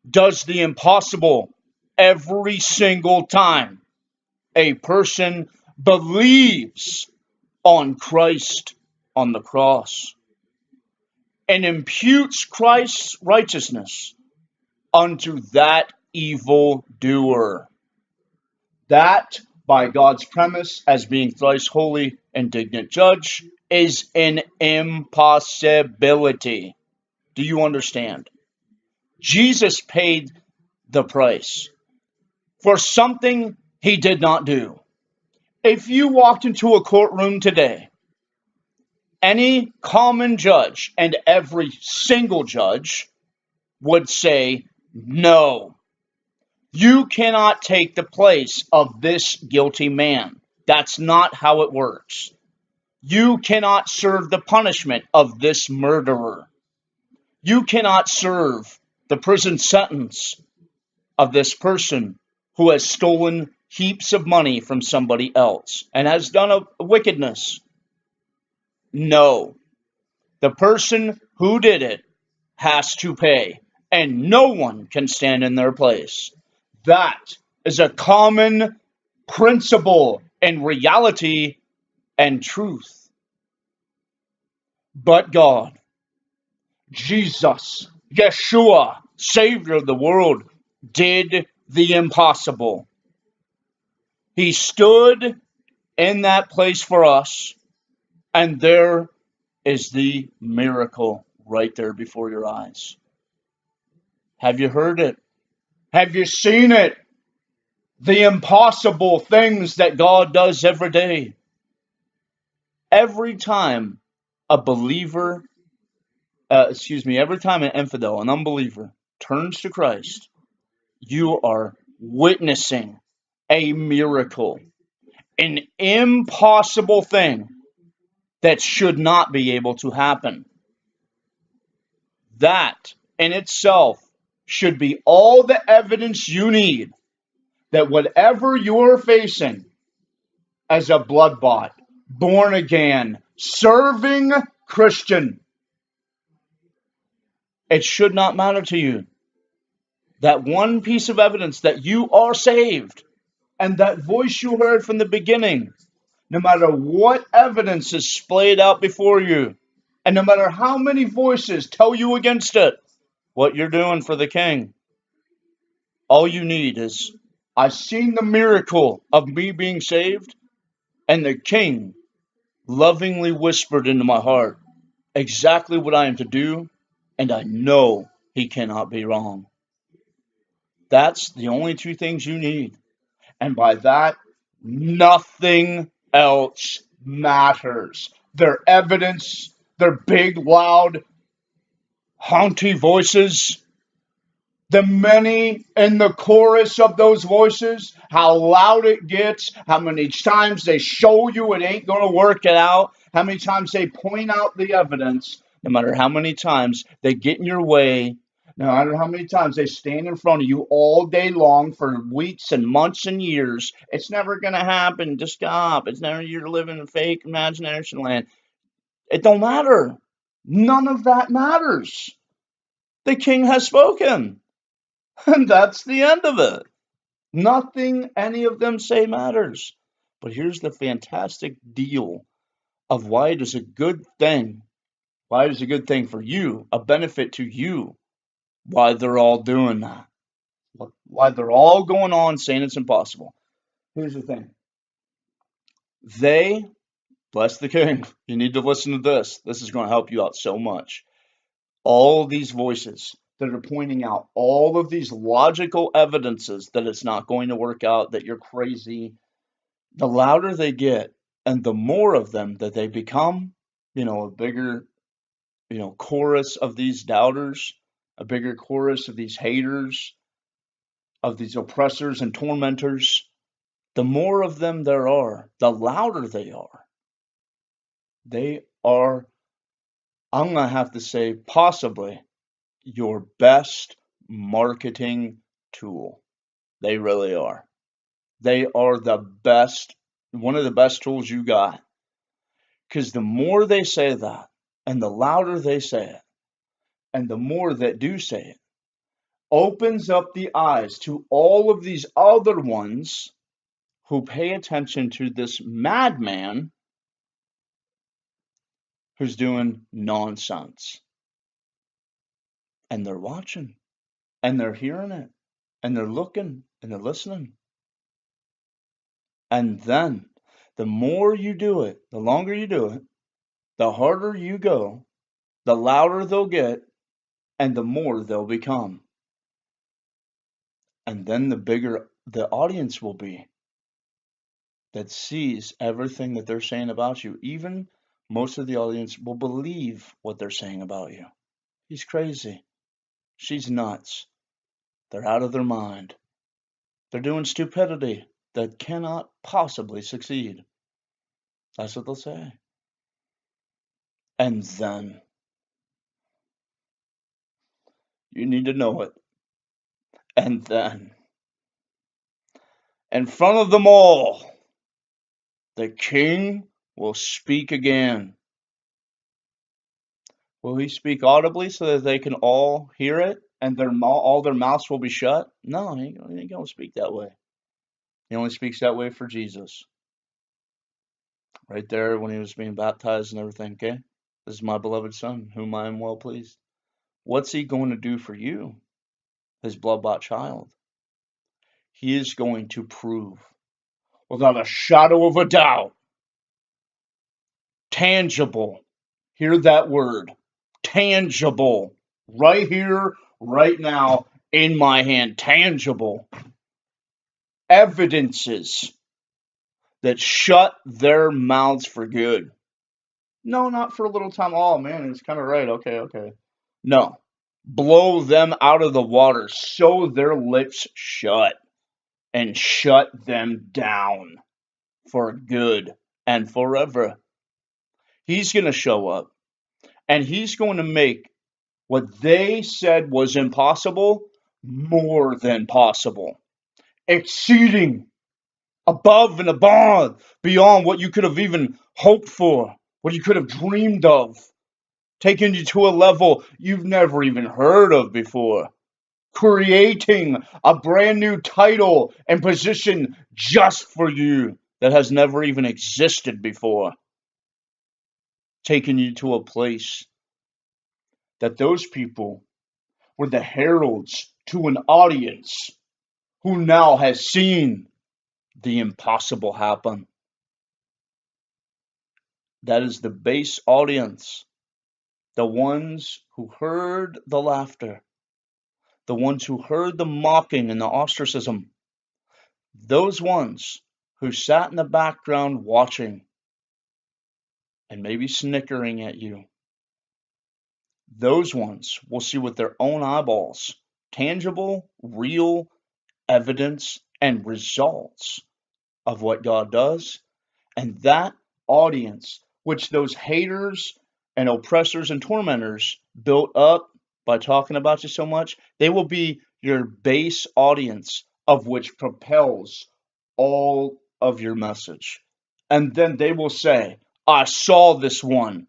does the impossible every single time a person believes on Christ on the cross and imputes Christ's righteousness unto that evil doer. That, by God's premise as being thrice holy, indignant judge, is an impossibility. Do you understand? Jesus paid the price for something he did not do. If you walked into a courtroom today, any common judge and every single judge would say No. You cannot take the place of this guilty man. That's not how it works. You cannot serve the punishment of this murderer. You cannot serve the prison sentence of this person who has stolen heaps of money from somebody else and has done a wickedness. No. The person who did it has to pay, and no one can stand in their place. That is a common principle in reality and truth. But God, Jesus, Yeshua, Savior of the world, did the impossible. He stood in that place for us, and there is the miracle right there before your eyes. Have you heard it? Have you seen it? The impossible things that God does every day. Every time a believer, every time an infidel, an unbeliever, turns to Christ, you are witnessing a miracle, an impossible thing that should not be able to happen. That in itself should be all the evidence you need that whatever you're facing as a blood-bought, born-again, serving Christian, it should not matter to you. That one piece of evidence that you are saved, and that voice you heard from the beginning, no matter what evidence is splayed out before you, and no matter how many voices tell you against it, what you're doing for the King, all you need is, I've seen the miracle of me being saved, and the King lovingly whispered into my heart exactly what I am to do, and I know he cannot be wrong. That's the only two things you need. And by that, nothing else matters. Their evidence, their big, loud, haunty voices, the many in the chorus of those voices, how loud it gets, how many times they show you it ain't going to work it out, how many times they point out the evidence, no matter how many times they get in your way, no matter how many times they stand in front of you all day long for weeks and months and years, it's never going to happen. Just stop. It's never, you're living in fake imagination land. It don't matter. None of that matters. The King has spoken. And that's the end of it. Nothing any of them say matters. But here's the fantastic deal of why it is a good thing. Why it is a good thing for you, a benefit to you, why they're all doing that. Why they're all going on saying it's impossible. Here's the thing. They, bless the King, you need to listen to this. This is going to help you out so much. All these voices that are pointing out all of these logical evidences that it's not going to work out, that you're crazy, the louder they get and the more of them that they become, a bigger, chorus of these doubters, a bigger chorus of these haters, of these oppressors and tormentors, the more of them there are, the louder they are. They are, I'm going to have to say, possibly your best marketing tool. They really are. They are the best, one of the best tools you got. Because the more they say that, and the louder they say it, and the more that do say it, opens up the eyes to all of these other ones who pay attention to this madman who's doing nonsense. And they're watching, and they're hearing it, and they're looking, and they're listening. And then, the more you do it, the longer you do it, the harder you go, the louder they'll get, and the more they'll become. And then the bigger the audience will be that sees everything that they're saying about you. Even most of the audience will believe what they're saying about you. He's crazy. She's nuts. They're out of their mind. They're doing stupidity that cannot possibly succeed. That's what they'll say. And then you need to know it. And then, in front of them all, the king will speak again. Will he speak audibly so that they can all hear it and all their mouths will be shut? No, he ain't going to speak that way. He only speaks that way for Jesus. Right there when he was being baptized and everything, okay? This is my beloved son, whom I am well pleased. What's he going to do for you, his blood-bought child? He is going to prove, without a shadow of a doubt, tangible. Hear that word. Tangible. Right here, right now, in my hand. Tangible. Evidences that shut their mouths for good. No, not for a little time. Oh, man, it's kind of right. Okay. No. Blow them out of the water. Sew their lips shut. And shut them down for good and forever. He's going to show up. And he's going to make what they said was impossible more than possible. Exceeding, above and beyond what you could have even hoped for, what you could have dreamed of. Taking you to a level you've never even heard of before. Creating a brand new title and position just for you that has never even existed before. Taking you to a place that those people were the heralds to an audience who now has seen the impossible happen. That is the base audience, the ones who heard the laughter, the ones who heard the mocking and the ostracism, those ones who sat in the background watching and maybe snickering at you. Those ones will see with their own eyeballs tangible, real evidence and results of what God does. And that audience, which those haters and oppressors and tormentors built up by talking about you so much, they will be your base audience of which propels all of your message. And then they will say, I saw this one.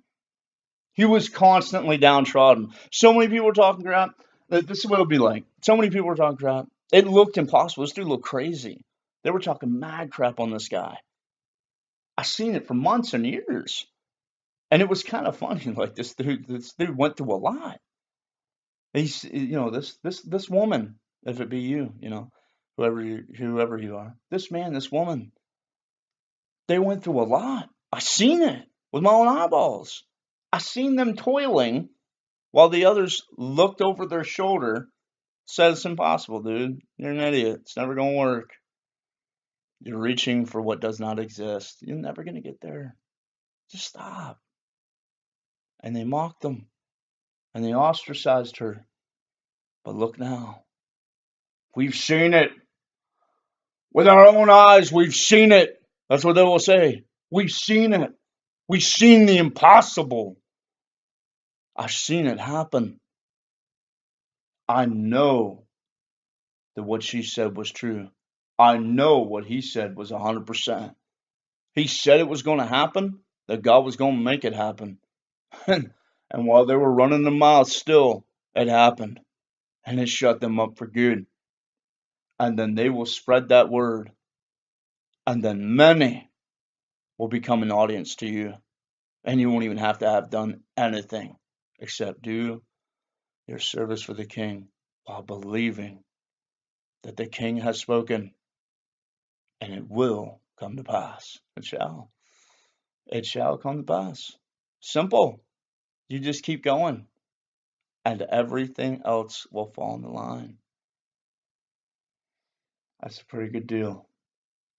He was constantly downtrodden. So many people were talking crap. This is what it'll be like. So many people were talking crap. It looked impossible. This dude looked crazy. They were talking mad crap on this guy. I seen it for months and years. And it was kind of funny. Like this dude went through a lot. He's, this woman, if it be you, whoever you are, this man, this woman, they went through a lot. I seen it with my own eyeballs. I seen them toiling while the others looked over their shoulder, said it's impossible, dude. You're an idiot. It's never gonna work. You're reaching for what does not exist. You're never gonna get there. Just stop. And they mocked them. And they ostracized her. But look now. We've seen it. With our own eyes, we've seen it. That's what they will say. We've seen it. We've seen the impossible. I've seen it happen. I know that what she said was true. I know what he said was 100%. He said it was going to happen, that God was going to make it happen. And while they were running their mouths still, it happened. And it shut them up for good. And then they will spread that word. And then many will become an audience to you. And you won't even have to have done anything except do your service for the King while believing that the King has spoken. And it will come to pass. It shall. It shall come to pass. Simple. You just keep going. And everything else will fall in the line. That's a pretty good deal.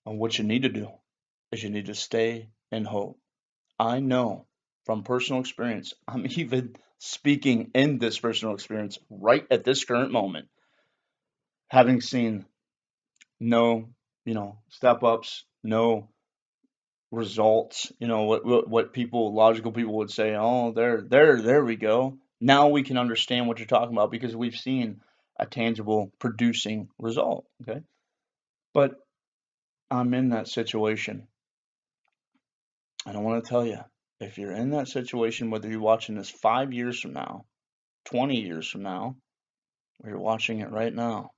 And what you need to do is you need to stay in hope. I know from personal experience, I'm even speaking in this personal experience right at this current moment. having seen no, step ups, no results, what people, logical people would say, oh, there we go. Now we can understand what you're talking about because we've seen a tangible producing result. Okay. But I'm in that situation. And I want to tell you, if you're in that situation, whether you're watching this 5 years from now, 20 years from now, or you're watching it right now,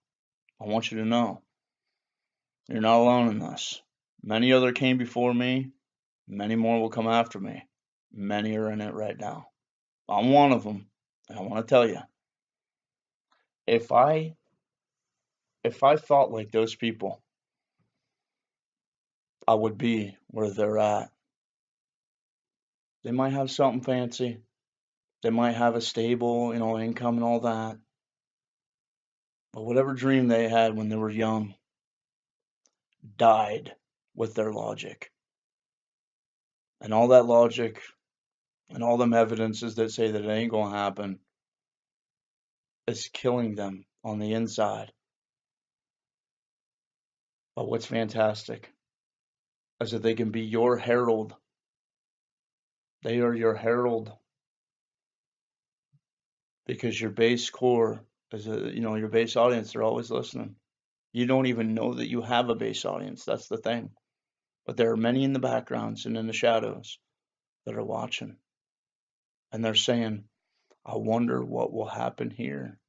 I want you to know you're not alone in this. Many other came before me. Many more will come after me. Many are in it right now. I'm one of them. And I want to tell you, if I thought like those people, I would be where they're at. They might have something fancy. They might have a stable, income and all that. But whatever dream they had when they were young died with their logic. And all that logic and all them evidences that say that it ain't going to happen is killing them on the inside. But what's fantastic is that they can be your herald. They are your herald because your base core is your base audience. They're always listening. You don't even know that you have a base audience. That's the thing. But there are many in the backgrounds and in the shadows that are watching. And they're saying, I wonder what will happen here.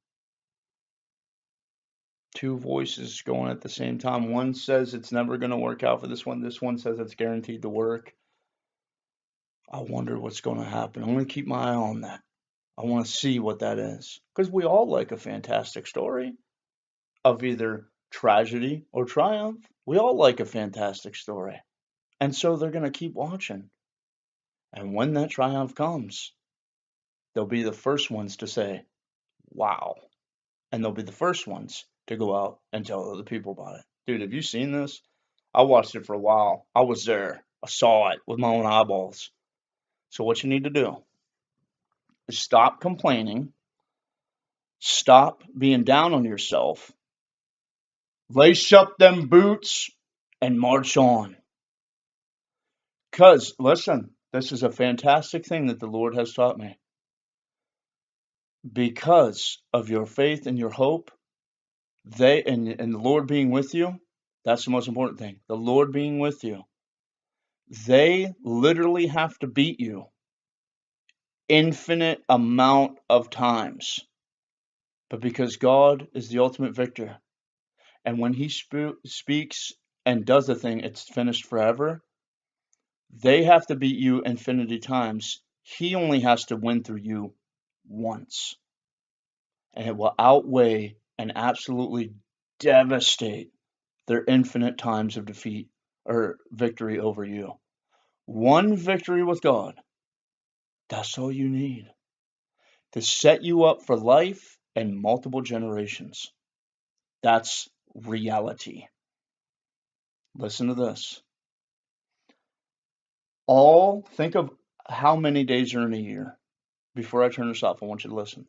Two voices going at the same time. One says it's never going to work out for this one. This one says it's guaranteed to work. I wonder what's going to happen. I'm going to keep my eye on that. I want to see what that is. Because we all like a fantastic story of either tragedy or triumph. We all like a fantastic story. And so they're going to keep watching. And when that triumph comes, they'll be the first ones to say, wow. And they'll be the first ones to go out and tell other people about it. Dude, have you seen this? I watched it for a while. I was there. I saw it with my own eyeballs. So what you need to do is stop complaining. Stop being down on yourself. Lace up them boots and march on. Because, listen, this is a fantastic thing that the Lord has taught me. Because of your faith and your hope, and the Lord being with you, that's the most important thing. The Lord being with you. They literally have to beat you infinite amount of times. But because God is the ultimate victor, and when he speaks and does a thing, it's finished forever. They have to beat you infinity times. He only has to win through you once. And it will outweigh and absolutely devastate their infinite times of defeat or victory over you. One victory with God, that's all you need to set you up for life and multiple generations. That's reality. Listen to this. Think of how many days are in a year. Before I turn this off, I want you to listen.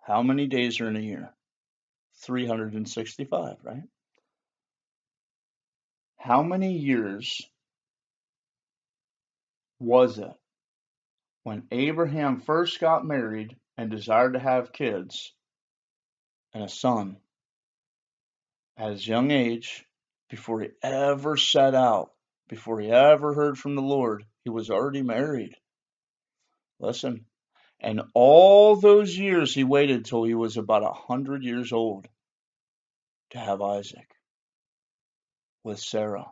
How many days are in a year? 365, right? How many years was it when Abraham first got married and desired to have kids and a son at his young age, before he ever set out, before he ever heard from the Lord? He was already married. Listen. And all those years he waited till he was about 100 years old to have Isaac with Sarah.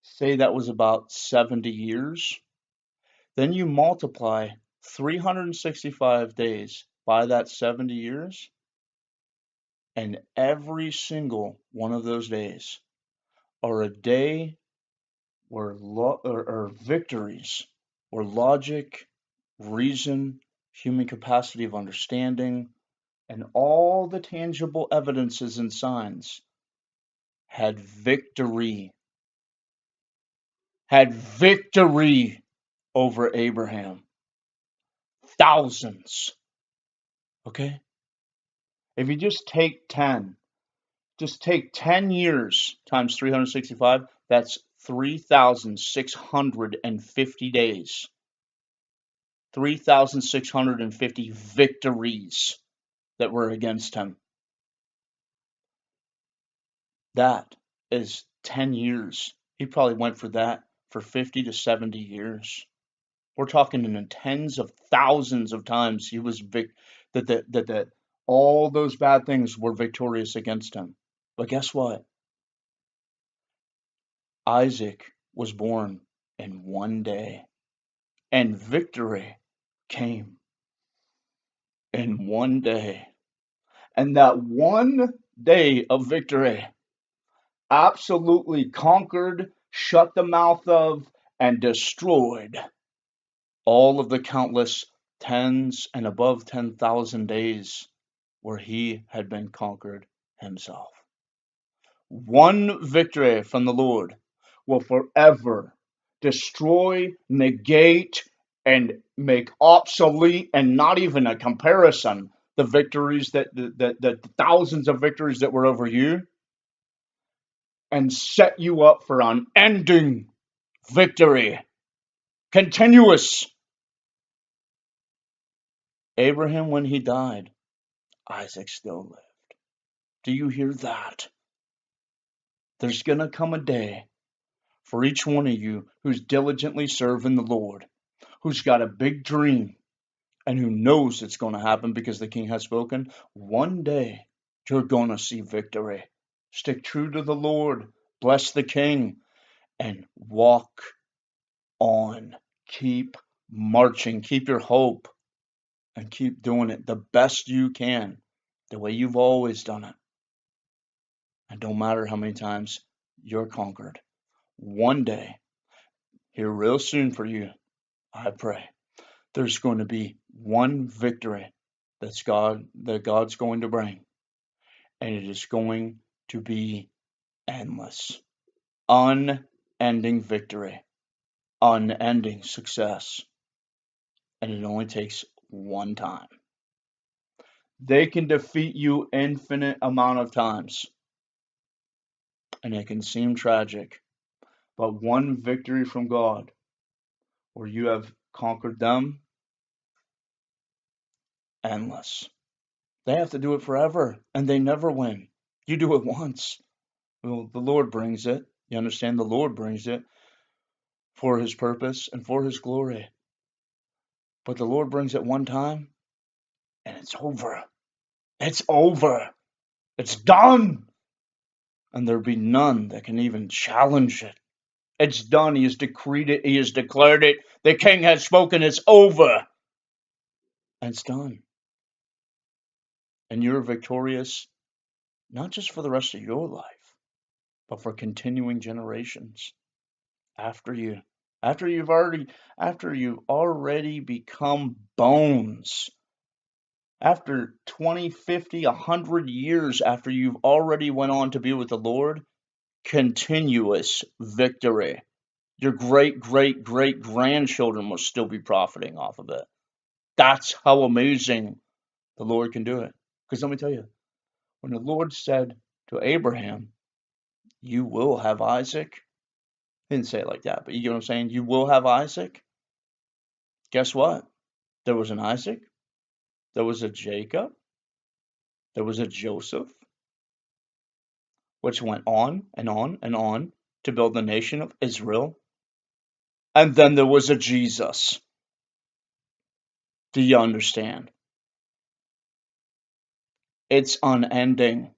Say that was about 70 years. Then you multiply 365 days by that 70 years, and every single one of those days are a day where or victories, where logic, reason, human capacity of understanding, and all the tangible evidences and signs had victory over Abraham. Thousands. Okay? If you just take 10 years times 365, that's 3,650 days. 3,650 victories that were against him. That is 10 years. He probably went for that for 50 to 70 years. We're talking in tens of thousands of times he was that all those bad things were victorious against him. But guess what? Isaac was born in one day, and victory came in one day. And that one day of victory absolutely conquered, shut the mouth of, and destroyed all of the countless tens and above 10,000 days where he had been conquered himself. One victory from the Lord will forever destroy, negate, and make obsolete, and not even a comparison, the victories the thousands of victories that were over you, and set you up for unending victory, continuous. Abraham, when he died, Isaac still lived. Do you hear that? There's going to come a day for each one of you who's diligently serving the Lord, who's got a big dream, and who knows it's going to happen because the King has spoken. One day, you're going to see victory. Stick true to the Lord, bless the King, and walk on. Keep marching, keep your hope, and keep doing it the best you can, the way you've always done it. And don't matter how many times you're conquered. One day, here real soon for you, I pray, there's going to be one victory that God's going to bring, and it is going to be endless, unending victory, unending success, and it only takes one time. They can defeat you infinite amount of times, and it can seem tragic, but one victory from God where you have conquered them, endless. They have to do it forever, and they never win. You do it once. Well, the Lord brings it. You understand? The Lord brings it for his purpose and for his glory. But the Lord brings it one time, and it's over. It's over. It's done. And there be none that can even challenge it. It's done. He has decreed it. He has declared it. The King has spoken. It's over. And it's done. And you're victorious, not just for the rest of your life, but for continuing generations after you. After you've already become bones. After 20, 50, 100 years after you've already went on to be with the Lord, continuous victory. Your great, great, great grandchildren will still be profiting off of it. That's how amazing the Lord can do it. Because let me tell you, when the Lord said to Abraham, you will have Isaac, he didn't say it like that, but you get what I'm saying? You will have Isaac. Guess what? There was an Isaac, there was a Jacob, there was a Joseph, which went on and on and on to build the nation of Israel. And then there was a Jesus. Do you understand? It's unending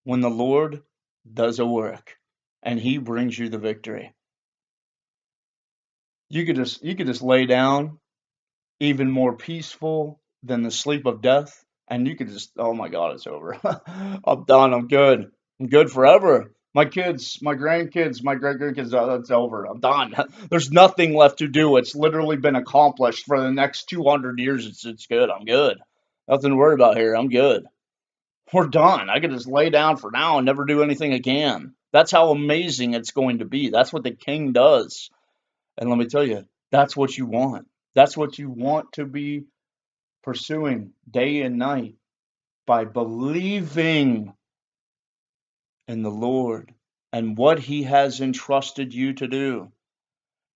when the Lord does a work and he brings you the victory. You could just lay down even more peaceful than the sleep of death, and you could just, oh my God, it's over. I'm done. I'm good. I'm good forever. My kids, my grandkids, my great grandkids, it's over. I'm done. There's nothing left to do. It's literally been accomplished for the next 200 years. It's good. I'm good. Nothing to worry about here. I'm good. We're done. I could just lay down for now and never do anything again. That's how amazing it's going to be. That's what the King does. And let me tell you, that's what you want. That's what you want to be pursuing day and night. by believing in the Lord and what He has entrusted you to do,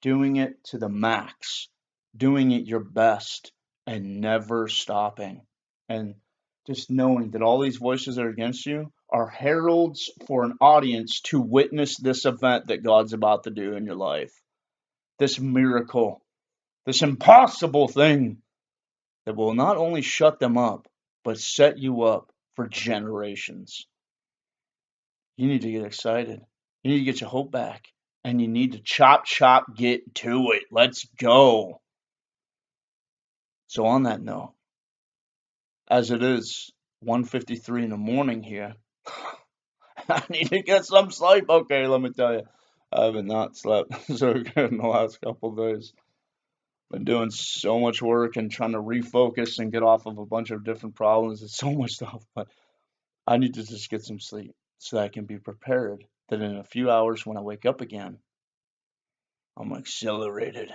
doing it to the max, doing it your best, and never stopping. And just knowing that all these voices that are against you are heralds for an audience to witness this event that God's about to do in your life. This miracle, this impossible thing that will not only shut them up, but set you up for generations. You need to get excited. You need to get your hope back. And you need to chop, get to it. Let's go. So on that note, as it is 1:53 in the morning here, I need to get some sleep. Okay, let me tell you, I haven't not slept so good in the last couple of days. Been doing so much work and trying to refocus and get off of a bunch of different problems. It's so much stuff, but I need to just get some sleep so that I can be prepared that in a few hours when I wake up again, I'm accelerated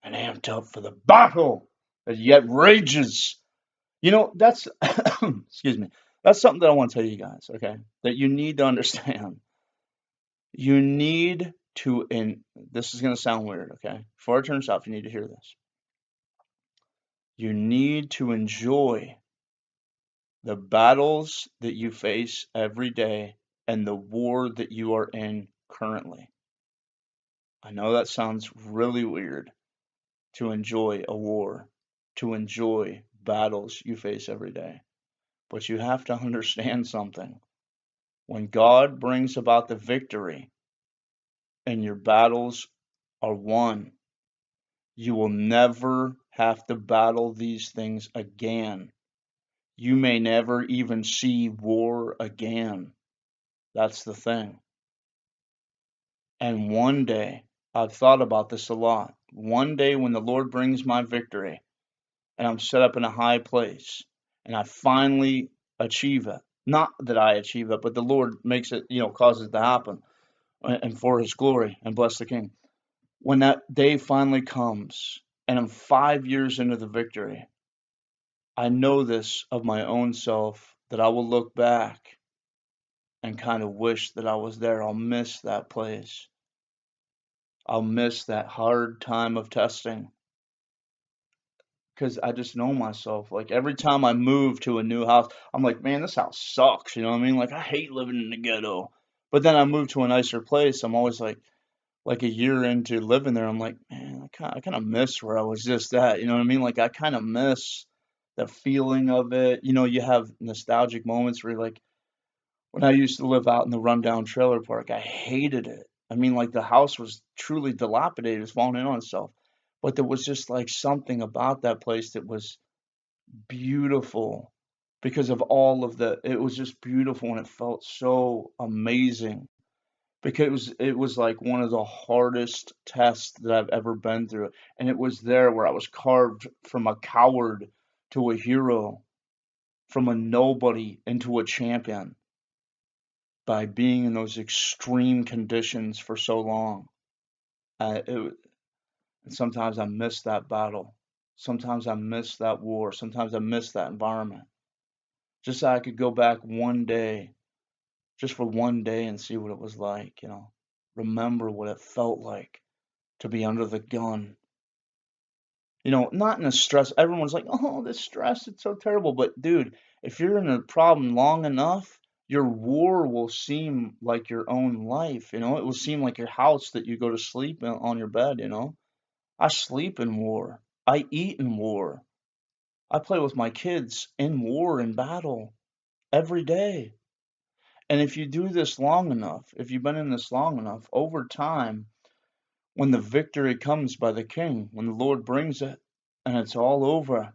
and amped up for the battle that yet rages. You know, that's, excuse me, that's something that I want to tell you guys, okay? That you need to understand. You need to, and this is going to sound weird, okay? Before I turn this off, you need to hear this. You need to enjoy the battles that you face every day and the war that you are in currently. I know that sounds really weird, to enjoy a war, to enjoy battles you face every day. But you have to understand something. When God brings about the victory and your battles are won, you will never have to battle these things again. You may never even see war again. That's the thing. And one day, I've thought about this a lot. One day when the Lord brings my victory and I'm set up in a high place and I finally achieve it. Not that I achieve it, but the Lord makes it, causes it to happen and for His glory, and bless the King. When that day finally comes and I'm 5 years into the victory, I know this of my own self that I will look back and kind of wish that I was there. I'll miss that place. I'll miss that hard time of testing because I just know myself. Like every time I move to a new house, I'm like, man, this house sucks. You know what I mean? Like I hate living in the ghetto. But then I move to a nicer place. I'm always like a year into living there, I'm like, man, I kind of miss where I was just at. You know what I mean? Like I kind of miss the feeling of it. You have nostalgic moments where you're like, when I used to live out in the rundown trailer park, I hated it. I mean, like the house was truly dilapidated, it was falling in on itself. But there was just like something about that place that was beautiful because of all of it was just beautiful and it felt so amazing because it was like one of the hardest tests that I've ever been through. And it was there where I was carved from a coward to a hero, from a nobody into a champion by being in those extreme conditions for so long. And sometimes I miss that battle. Sometimes I miss that war. Sometimes I miss that environment. Just so I could go back one day, just for one day, and see what it was like, remember what it felt like to be under the gun. Not in a stress. Everyone's like, oh, this stress, it's so terrible. But dude, if you're in a problem long enough, your war will seem like your own life. It will seem like your house that you go to sleep on your bed. I sleep in war. I eat in war. I play with my kids in war and battle every day. And if you do this long enough, if you've been in this long enough, over time, when the victory comes by the King, when the Lord brings it, and it's all over,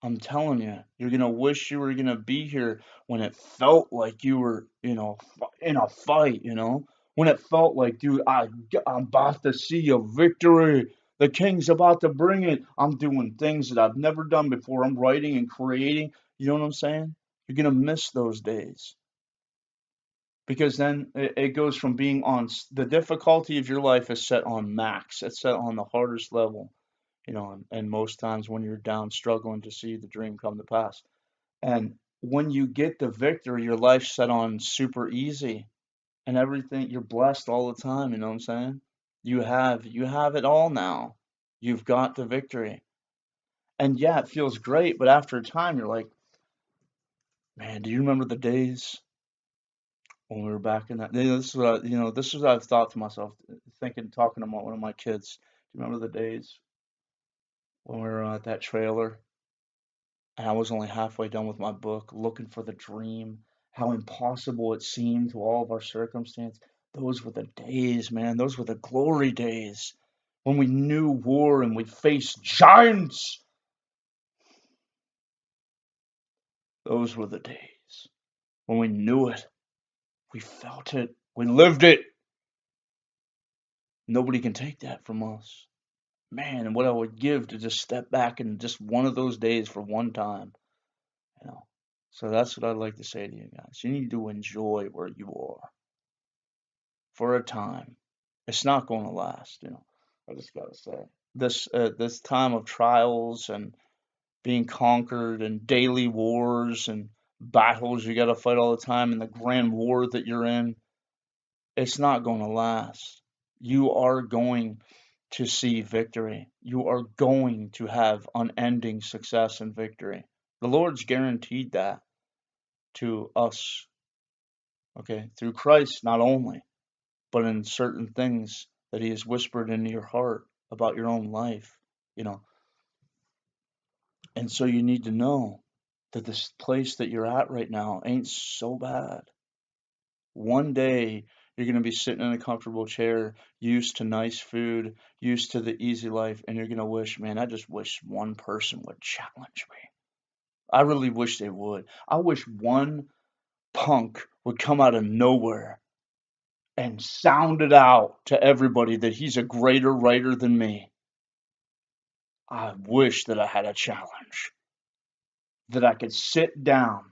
I'm telling you, you're gonna wish you were gonna be here when it felt like you were, in a fight, when it felt like, dude, I'm about to see a victory. The King's about to bring it. I'm doing things that I've never done before. I'm writing and creating. You know what I'm saying? You're gonna miss those days because then it goes from being on the difficulty of your life is set on max. It's set on the hardest level, and most times when you're down struggling to see the dream come to pass. And when you get the victory, your life's set on super easy and everything. You're blessed all the time. You know what I'm saying? You have it all now. You've got the victory. And yeah, it feels great, but after a time, you're like, man, do you remember the days when we were back in that? This is what this is what I've thought to myself, thinking, talking to one of my kids. Do you remember the days when we were at that trailer and I was only halfway done with my book, looking for the dream, how impossible it seemed to all of our circumstance? Those were the days, man. Those were the glory days when we knew war and we faced giants. Those were the days when we knew it. We felt it. We lived it. Nobody can take that from us. Man, and what I would give to just step back in just one of those days for one time. You know. So that's what I'd like to say to you guys. You need to enjoy where you are for a time. It's not going to last, you know. I just gotta say this time of trials and being conquered and daily wars and battles you got to fight all the time and the grand war that you're in, it's not going to last. You are going to see victory. You are going to have unending success and victory. The Lord's guaranteed that to us, okay, through Christ not only, but in certain things that He has whispered into your heart about your own life, you know. And so you need to know that this place that you're at right now ain't so bad. One day you're going to be sitting in a comfortable chair, used to nice food, used to the easy life, and you're going to wish, man, I just wish one person would challenge me. I really wish they would. I wish one punk would come out of nowhere and sound it out to everybody that he's a greater writer than me. I wish that I had a challenge, that I could sit down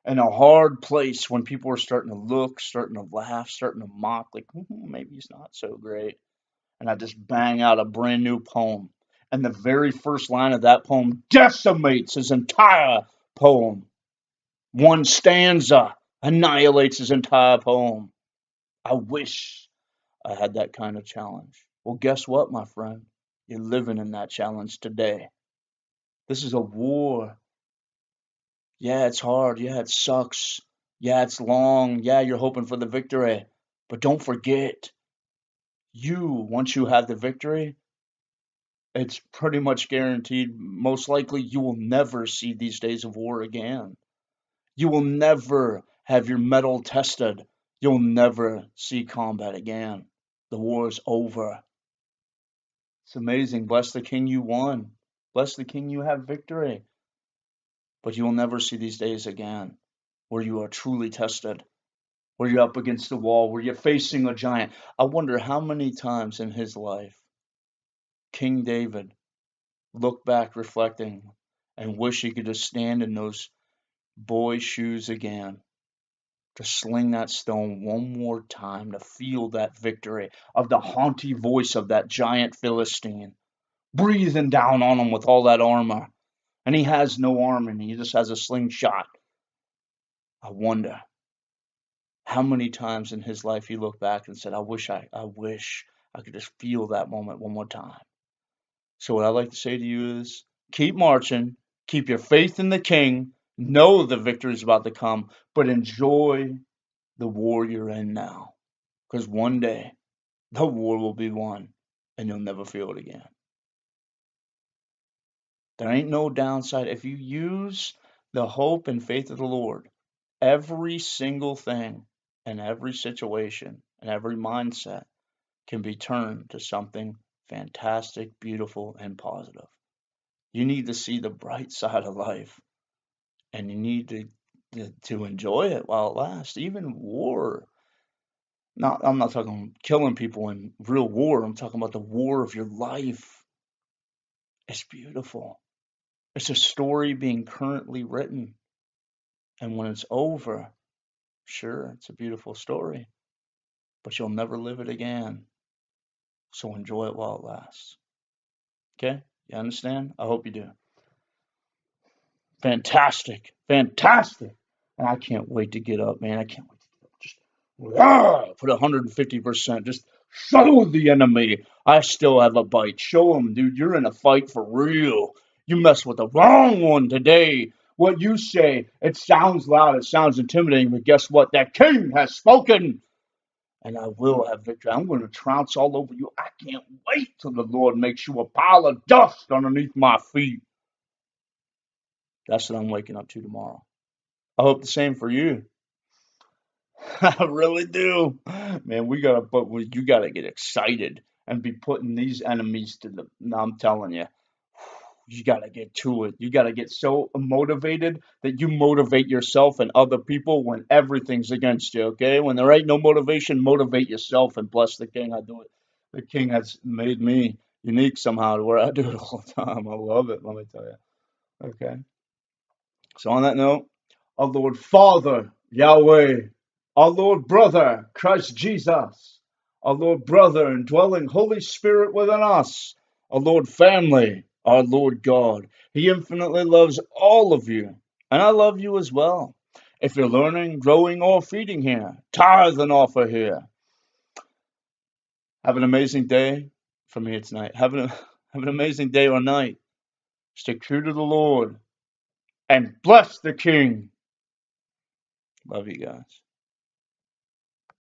in a hard place when people are starting to look, starting to laugh, starting to mock, like, maybe he's not so great. And I just bang out a brand new poem. And the very first line of that poem decimates his entire poem. One stanza annihilates his entire poem. I wish I had that kind of challenge. Well, guess what, my friend? You're living in that challenge today. This is a war. Yeah, it's hard. Yeah, it sucks. Yeah, it's long. Yeah, you're hoping for the victory. But don't forget, once you have the victory, it's pretty much guaranteed. Most likely, you will never see these days of war again. You will never have your mettle tested. You'll never see combat again. The war is over. It's amazing. Bless the King you won. Bless the King you have victory. But you will never see these days again where you are truly tested, where you're up against the wall, where you're facing a giant. I wonder how many times in his life King David looked back reflecting and wish he could just stand in those boy shoes again, to sling that stone one more time, to feel that victory of the haughty voice of that giant Philistine breathing down on him with all that armor. And he has no armor, and he just has a slingshot. I wonder how many times in his life he looked back and said, I wish I could just feel that moment one more time. So what I'd like to say to you is keep marching, keep your faith in the King, know the victory is about to come, but enjoy the war you're in now. Because one day the war will be won and you'll never feel it again. There ain't no downside. If you use the hope and faith of the Lord, every single thing and every situation and every mindset can be turned to something fantastic, beautiful, and positive. You need to see the bright side of life, and you need to enjoy it while it lasts. Even war. Not, I'm not talking killing people in real war. I'm talking about the war of your life. It's beautiful. It's a story being currently written, and when it's over, sure, it's a beautiful story, but you'll never live it again. So enjoy it while it lasts. Okay? You understand? I hope you do. Fantastic. Fantastic. And I can't wait to get up, man. I can't wait to get up. Just put 150%. Just show the enemy I still have a bite. Show him, dude, you're in a fight for real. You mess with the wrong one today. What you say, it sounds loud, it sounds intimidating, but guess what? That king has spoken, and I will have victory. I'm going to trounce all over you. I can't wait till the Lord makes you a pile of dust underneath my feet. That's what I'm waking up to tomorrow. I hope the same for you. I really do. Man, you gotta get excited and be putting these enemies to the. No, I'm telling you, you gotta get to it. You gotta get so motivated that you motivate yourself and other people when everything's against you. Okay, when there ain't no motivation, motivate yourself and bless the King. I do it. The King has made me unique somehow to where I do it all the time. I love it. Let me tell you. Okay. So on that note, our Lord Father, Yahweh, our Lord Brother, Christ Jesus, our Lord Brother and dwelling Holy Spirit within us, our Lord Family, our Lord God. He infinitely loves all of you, and I love you as well. If you're learning, growing, or feeding here, tithe and offer here. Have an amazing day from here tonight. Have an amazing day or night. Stay true to the Lord and bless the King. Love you guys.